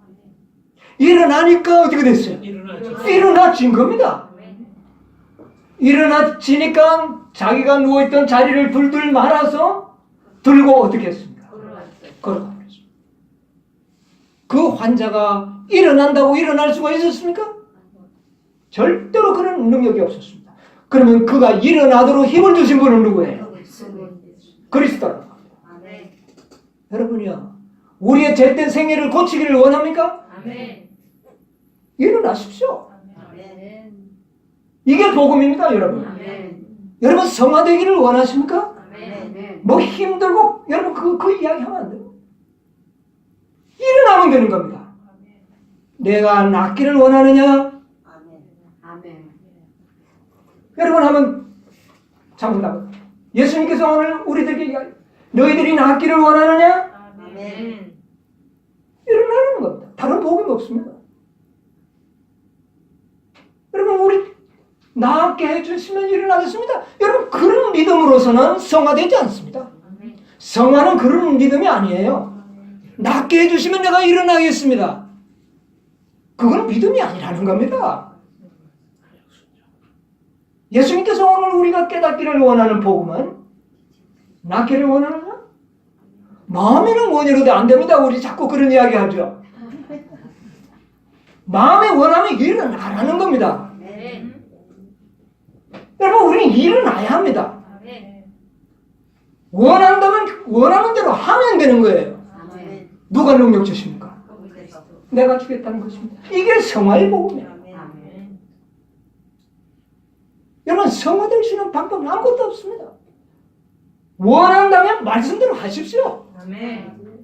일어나니까 어떻게 됐어요? 일어나진 겁니다. 일어나지니까 자기가 누워있던 자리를 둘둘 말아서 들고 어떻게 했습니까? 걸어가 버렸습니다. 그 환자가 일어난다고 일어날 수가 있었습니까? 절대로 그런 능력이 없었습니다. 그러면 그가 일어나도록 힘을 주신 분은 누구예요? 그리스도라는 겁니다. 여러분이요, 우리의 죄된 생애를 고치기를 원합니까? 일어나십시오. 이게 복음입니다, 여러분. 여러분 성화되기를 원하십니까? 뭐 힘들고 여러분 그 이야기 하면 안 돼요. 일어나면 되는 겁니다. 내가 낫기를 원하느냐? 여러분 하면 잠깐만. 예수님께서 오늘 우리들에게 이야기, 너희들이 낫기를 원하느냐? 일어나는 겁니다. 다른 복음이 없습니다. 여러분 우리 낫게 해주시면 일어나겠습니다. 여러분 그런 믿음으로서는 성화되지 않습니다. 성화는 그런 믿음이 아니에요. 낫게 해주시면 내가 일어나겠습니다. 그건 믿음이 아니라는 겁니다. 예수님께서 오늘 우리가 깨닫기를 원하는 복음은 낫기를 원하느냐? 마음에는 원이로도 안 됩니다. 우리 자꾸 그런 이야기 하죠. 마음의 원함이 일어나라는 겁니다. 여러분 우리는 일어나야 합니다. 원한다면 원하는 대로 하면 되는 거예요. 누가 능력 주십니까? 내가 주겠다는 것입니다. 이게 성화의 복음이에요. 여러분, 성화될 수 있는 방법은 아무것도 없습니다. 원한다면 말씀대로 하십시오.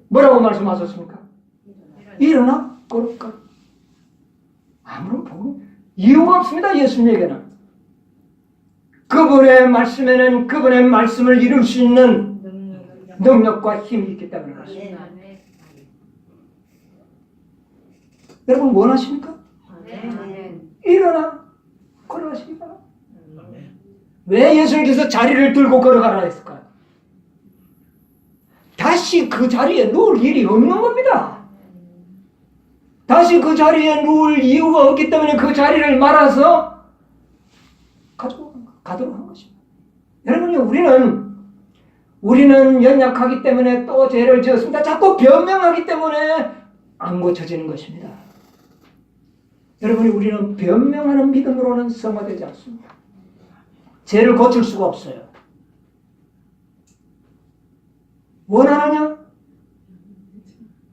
뭐라고 말씀하셨습니까? 일어나 걸을까? 아무런 복음 이유가 없습니다. 예수님에게는 그분의 말씀에는 그분의 말씀을 이룰 수 있는 능력과 힘이 있기 때문에 그렇습니다. 여러분 원하십니까? 일어나 걸어가시기 바랍니다. 왜 예수님께서 자리를 들고 걸어가라 했을까요? 다시 그 자리에 누울 일이 없는 겁니다. 다시 그 자리에 누울 이유가 없기 때문에 그 자리를 말아서 가도록 한 것입니다. 여러분이 우리는 연약하기 때문에 또 죄를 지었습니다. 자꾸 변명하기 때문에 안 고쳐지는 것입니다. 여러분이 우리는 변명하는 믿음으로는 성화되지 않습니다. 죄를 고칠 수가 없어요. 원하느냐?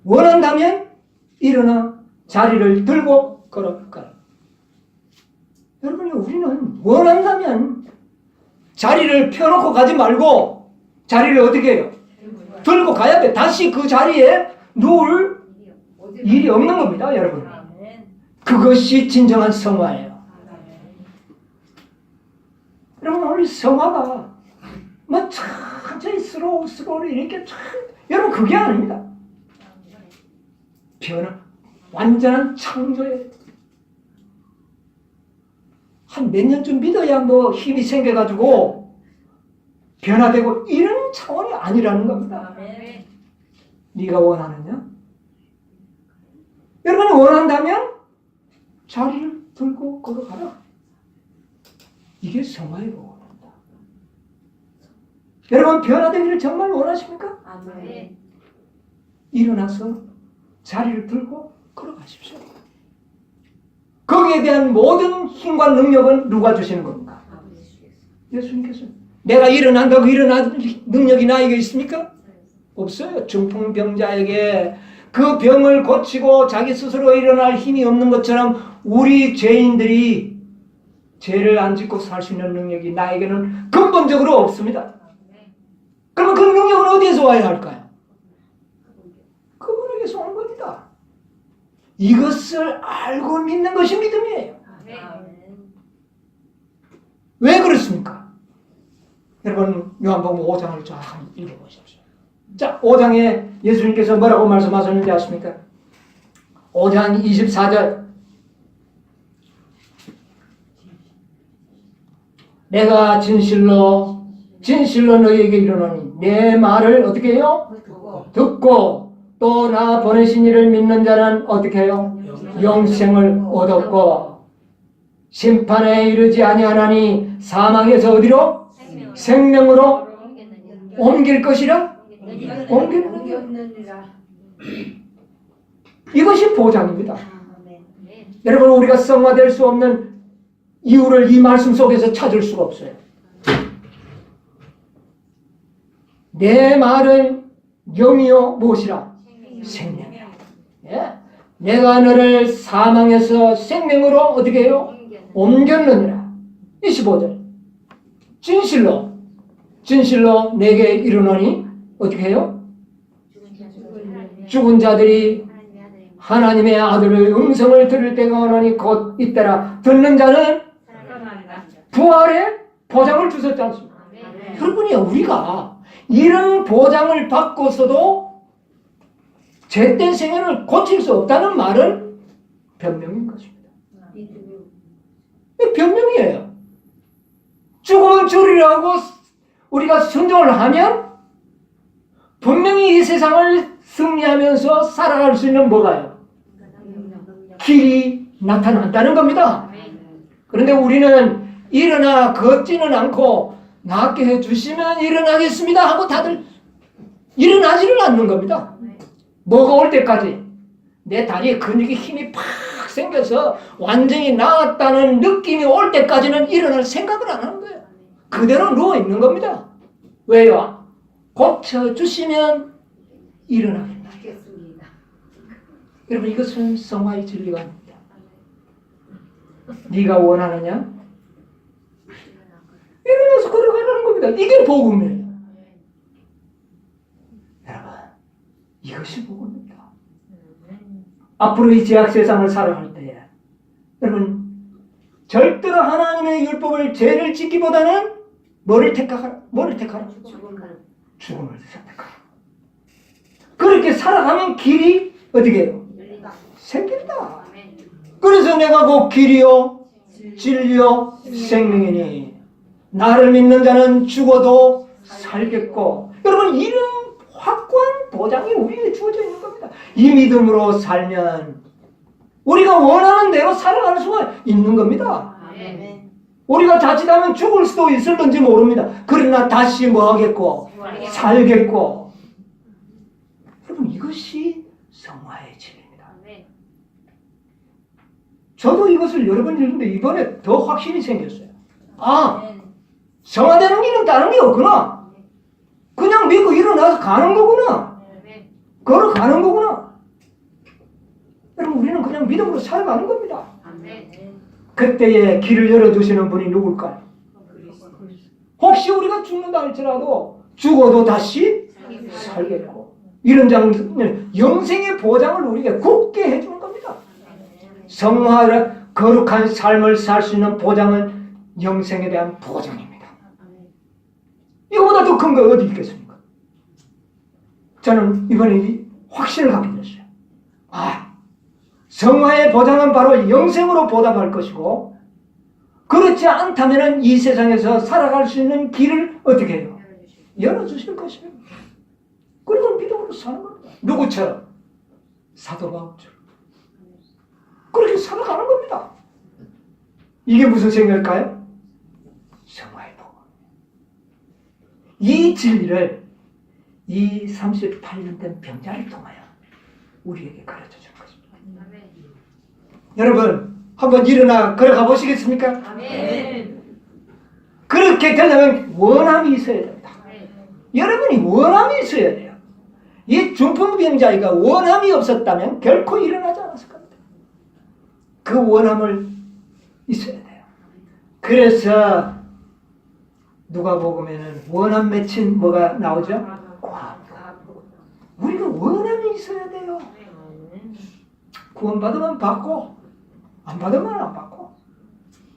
원한다면 일어나 자리를 들고 걸어갈까요? 여러분이 우리는 원한다면 자리를 펴놓고 가지 말고 자리를 어떻게 해요? 들고 가야 돼. 다시 그 자리에 누울 일이 없는 겁니다, 여러분. 그것이 진정한 성화예요. 여러분, 우리 성화가 뭐 천천히 스로우 이렇게 여러분 그게 아닙니다. 변화, 완전한 창조예요. 한 몇 년쯤 믿어야 뭐 힘이 생겨가지고 변화되고 이런 차원이 아니라는 겁니다. 네가 원하느냐? 여러분이 원한다면 자리를 들고 걸어가라. 이게 성화의 복음입니다. 여러분 변화되기를 정말 원하십니까? 일어나서 자리를 들고 걸어가십시오. 거기에 대한 모든 힘과 능력은 누가 주시는 겁니까? 예수님께서. 내가 일어난다고 일어날 능력이 나에게 있습니까? 없어요. 중풍병자에게 그 병을 고치고 자기 스스로 일어날 힘이 없는 것처럼 우리 죄인들이 죄를 안 짓고 살 수 있는 능력이 나에게는 근본적으로 없습니다. 그러면 그 능력은 어디에서 와야 할까요? 그분에게서 온 겁니다. 이것을 알고 믿는 것이 믿음이에요. 왜 그렇습니까? 여러분 요한복음 5장을 쫙 한번 읽어보십시오. 자, 5장에 예수님께서 뭐라고 말씀하셨는지 아십니까? 5장 24절 내가 진실로 너희에게 이르노니 내 말을 어떻게 해요? 듣고 또 나 보내신 이를 믿는 자는 어떻게 해요? 영생을 얻었고 심판에 이르지 아니하나니 사망에서 어디로? 생명으로 옮길 것이라? 이것이 보장입니다. 여러분 우리가 성화될 수 없는 이유를 이 말씀 속에서 찾을 수가 없어요. 내 말은 영이요 무엇이라? 생명이라. 예? 내가 너를 사망에서 생명으로 어떻게 해요? 옮겼느니라. 25절 진실로 내게 이르노니 어떻게 해요? 죽은 자들이 하나님의 아들의 음성을 들을 때가 오노니 곧 이때라. 듣는 자는 부활의 보장을 주셨지 않습니까? 여러분이 우리가 이런 보장을 받고서도 죄된 생애를 고칠 수 없다는 말은 변명인 것입니다. 변명이에요. 죽으면 주리라고 우리가 순종을 하면 분명히 이 세상을 승리하면서 살아갈 수 있는 뭐가요? 길이 나타난다는 겁니다. 그런데 우리는 일어나 걷지는 않고 낫게 해주시면 일어나겠습니다 하고 다들 일어나지를 않는 겁니다. 뭐가 올 때까지 내 다리에 근육에 힘이 팍 생겨서 완전히 나았다는 느낌이 올 때까지는 일어날 생각을 안 하는 거예요. 그대로 누워있는 겁니다. 왜요? 고쳐주시면 일어나겠다. 여러분 이것은 성화의 진리가 아닙니다. 네가 원하느냐? 일어나서 걸어가라는 겁니다. 이게 복음이에요. 여러분 이것이 복음입니다. 앞으로 이 제약 세상을 살아갈 때에 여러분 절대로 하나님의 율법을 죄를 짓기보다는 뭐를 택하라? 죽음을 선택하라. 그렇게 살아가면 길이 어떻게 해요? 생긴다. 그래서 내가 곧 길이요 진리요 생명이니 나를 믿는 자는 죽어도 살겠고. 여러분 이런 확고한 보장이 우리에게 주어져 있는 겁니다. 이 믿음으로 살면 우리가 원하는 대로 살아갈 수가 있는 겁니다. 우리가 자칫하면 죽을 수도 있을는지 모릅니다. 그러나 다시 뭐 하겠고? 살겠고. 여러분 이것이 성화의 진리입니다. 저도 이것을 여러 번 읽는데 이번에 더 확신이 생겼어요. 아, 성화되는 길은 다른 게 없구나. 그냥 믿고 일어나서 가는 거구나. 걸어가는 거구나. 여러분 우리는 그냥 믿음으로 살아가는 겁니다. 그때에 길을 열어주시는 분이 누굴까요? 혹시 우리가 죽는다 할지라도 죽어도 다시 살겠고 이런 장면 영생의 보장을 우리에게 굳게 해주는 겁니다. 성화를 거룩한 삶을 살 수 있는 보장은 영생에 대한 보장입니다. 이거보다 더 큰 거 어디 있겠습니까? 저는 이번에 이 확신을 갖게 됐어요. 아, 성화의 보장은 바로 영생으로 보답할 것이고 그렇지 않다면 이 세상에서 살아갈 수 있는 길을 어떻게 해요? 열어주실 것이에요. 그리고 믿음으로 사는 겁니다. 누구처럼? 사도 바울처럼. 그렇게 살아가는 겁니다. 이게 무슨 생각일까요? 성화의 복음. 이 진리를 이 38년 된 병자를 통하여 우리에게 가르쳐 준 것입니다. 여러분 한번 일어나 걸어가 보시겠습니까? 그렇게 되려면 원함이 있어야 됩니다. 여러분이 원함이 있어야 돼요. 이 중풍병자가 원함이 없었다면 결코 일어나지 않았을 겁니다. 그 원함을 있어야 돼요. 그래서 누가복음에는 원함 맺힌 뭐가 나오죠? 과부. 우리가 원함이 있어야 돼요. 구원받으면 받고 안 받으면 안 받고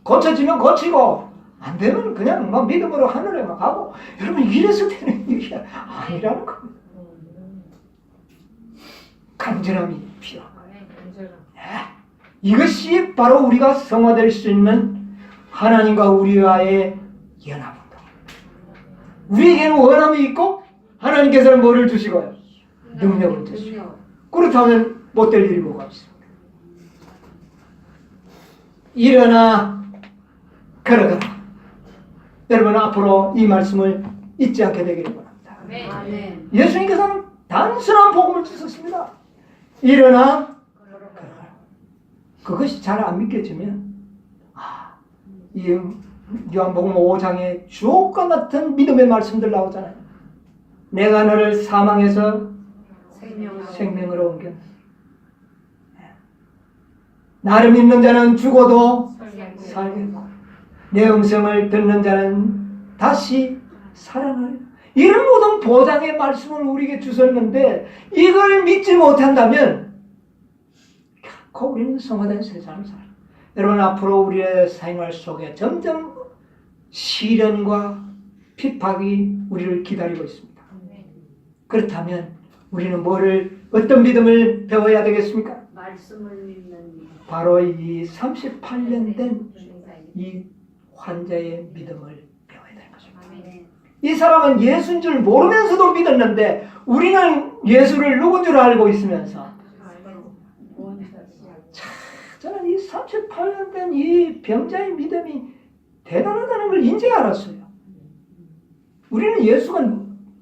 고쳐지면 고치고 안 되면 그냥 막 믿음으로 하늘에 막 가고. 여러분 이래서 되는 일이 아니라는 겁니다. 간절함이 필요한 거예요. 이것이 바로 우리가 성화될 수 있는 하나님과 우리와의 연합입니다. 우리에게는 원함이 있고 하나님께서는 뭐를 주시고요? 능력을 주시고. 그렇다면 못될 일이 뭐가 있습니까? 일어나 걸어가라. 여러분 앞으로 이 말씀을 잊지 않게 되기를 바랍니다. 예수님께서는 단순한 복음을 주셨습니다. 일어나 걸어가라. 그것이 잘 안 믿겨지면 이 요한복음 5장에 주옥과 같은 믿음의 말씀들 나오잖아요. 내가 너를 사망에서 생명으로 옮겨. 나를 믿는 자는 죽어도 살겠고 내 음성을 듣는 자는 다시 살아나리. 이런 모든 보장의 말씀을 우리에게 주셨는데 이걸 믿지 못한다면 결코 우리는 성화된 세상을 살아요. 여러분 앞으로 우리의 생활 속에 점점 시련과 핍박이 우리를 기다리고 있습니다. 그렇다면 우리는 어떤 믿음을 배워야 되겠습니까? 말씀을 믿는 바로 이 38년 된 이 환자의 믿음을 배워야 되는 것입니다. 이 사람은 예수인 줄 모르면서도 믿었는데 우리는 예수를 누군 줄 알고 있으면서 저는 이 38년 된 이 병자의 믿음이 대단하다는 걸 이제 알았어요. 우리는 예수가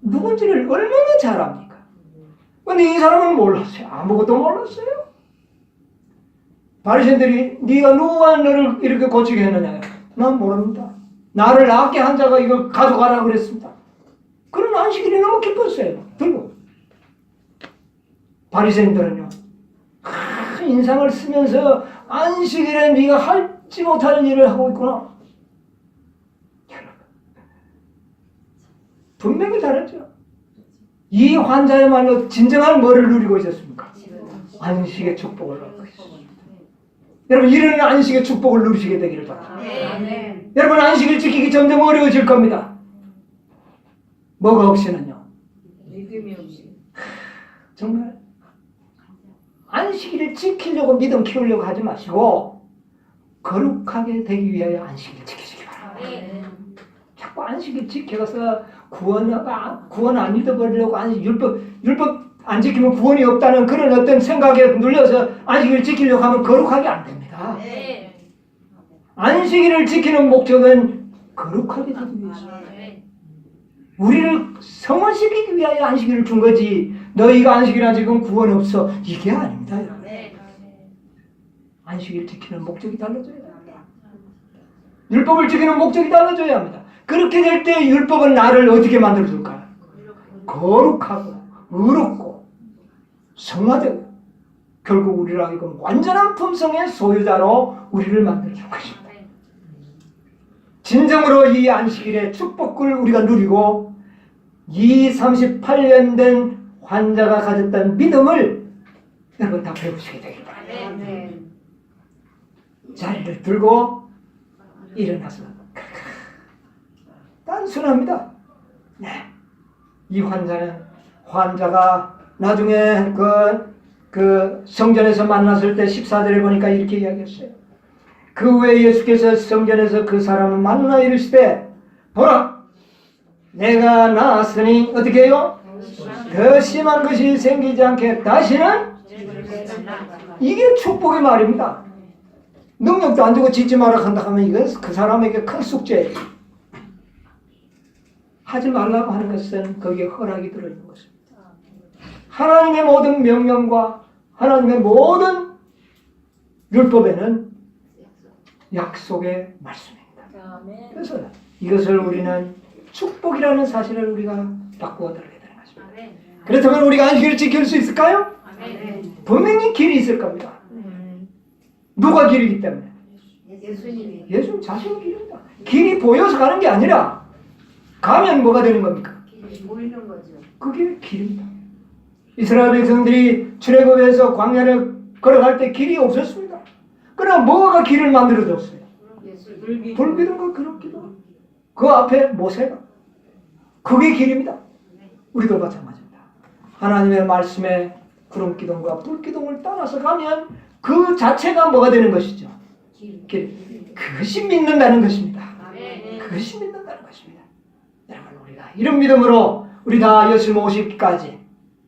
누군지를 얼마나 잘 압니까? 근데 이 사람은 몰랐어요. 아무것도 몰랐어요. 바리새인들이 네가 누가 너를 이렇게 고치게 했느냐? 난 모릅니다. 나를 낫게 한 자가 이거 가져가라 그랬습니다. 그런 안식일이 너무 기뻤어요. 들고 바리새인들은요 큰 인상을 쓰면서 안식일에 네가 할지 못할 일을 하고 있구나. 분명히 다르죠. 이 환자야말로 진정한 뭐를 누리고 있었습니까? 안식의 축복을 누리고 있었습니다. 여러분, 이런 안식의 축복을 누리시게 되기를 바랍니다. 여러분, 안식을 지키기 점점 어려워질 겁니다. 뭐가 없이는요? 믿음이 없이. 정말 안식일을 지키려고 믿음 키우려고 하지 마시고 거룩하게 되기 위하여 안식일을 지키시기 바랍니다. 자꾸 안식일 지켜서 구원 안 잊어버리려고 율법 안 지키면 구원이 없다는 그런 어떤 생각에 눌려서 안식일을 지키려고 하면 거룩하게 안 됩니다. 안식일을 지키는 목적은 거룩하게 되기 위해서. 우리를 성원시키기 위하여 안식일을 준 거지, 너희가 안식일 안 지키면 구원 없어, 이게 아닙니다. 여러분. 안식일 지키는 목적이 달라져야 합니다. 율법을 지키는 목적이 달라져야 합니다. 그렇게 될 때 율법은 나를 어떻게 만들어줄까요? 거룩하고 의롭고 성화되고 결국 우리를 하여금 완전한 품성의 소유자로 우리를 만들어줄 것입니다. 진정으로 이 안식일의 축복을 우리가 누리고 이 38년 된 환자가 가졌던 믿음을 여러분 다 배우시게 되길 바랍니다. 자리를 들고 일어나서 단순합니다. 네. 이 환자가 나중에 그 성전에서 만났을 때 14절에 보니까 이렇게 이야기했어요. 그 후에 예수께서 성전에서 그 사람을 만나 이르시되 보라, 내가 나았으니 어떻게 해요? 더 심한 것이 생기지 않게 다시는. 이게 축복의 말입니다. 능력도 안 주고 짓지 마라 한다 하면 이건 그 사람에게 큰 숙제예요. 하지 말라고 하는 것은 거기에 허락이 들어있는 것입니다. 하나님의 모든 명령과 하나님의 모든 율법에는 약속의 말씀입니다. 그래서 이것을 우리는 축복이라는 사실을 우리가 바꾸어 들게 되는 것입니다. 그렇다면 우리가 안식일을 지킬 수 있을까요? 분명히 길이 있을 겁니다. 누가 길이기 때문에? 예수님 자신이 길입니다. 길이 보여서 가는 게 아니라 가면 뭐가 되는 겁니까? 보이는 거죠. 그게 길입니다. 이스라엘 백성들이 출애굽에서 광야를 걸어갈 때 길이 없었습니다. 그러나 뭐가 길을 만들어줬어요? 불기둥과 구름기둥. 그 앞에 모세가. 그게 길입니다. 우리도 마찬가지입니다. 하나님의 말씀에 구름기둥과 불기둥을 따라서 가면 그 자체가 뭐가 되는 것이죠? 길. 그것이 믿는다는 것입니다. 그것이 믿는다는 것입니다. 여러분, 우리가 이런 믿음으로 우리 다 예수님 오시기까지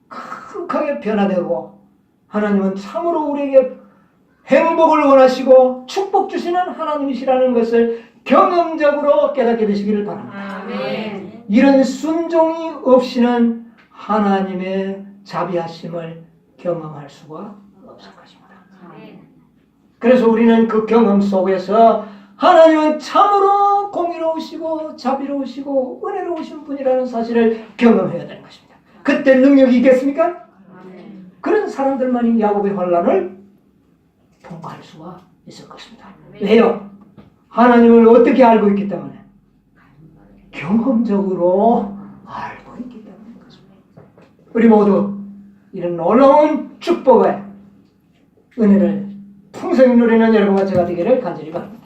크게 변화되고 하나님은 참으로 우리에게 행복을 원하시고 축복 주시는 하나님이시라는 것을 경험적으로 깨닫게 되시기를 바랍니다. 이런 순종이 없이는 하나님의 자비하심을 경험할 수가 없을 것입니다. 그래서 우리는 그 경험 속에서 하나님은 참으로 공의로우시고 자비로우시고 은혜로우신 분이라는 사실을 경험해야 되는 것입니다. 그때 능력이 있겠습니까? 그런 사람들만이 야곱의 환난을 통과할 수가 있을 것입니다. 왜요? 하나님을 어떻게 알고 있기 때문에? 경험적으로 알고 있기 때문인 것입니다. 우리 모두 이런 놀라운 축복의 은혜를 풍성히 누리는 여러분과 제가 되기를 간절히 바랍니다.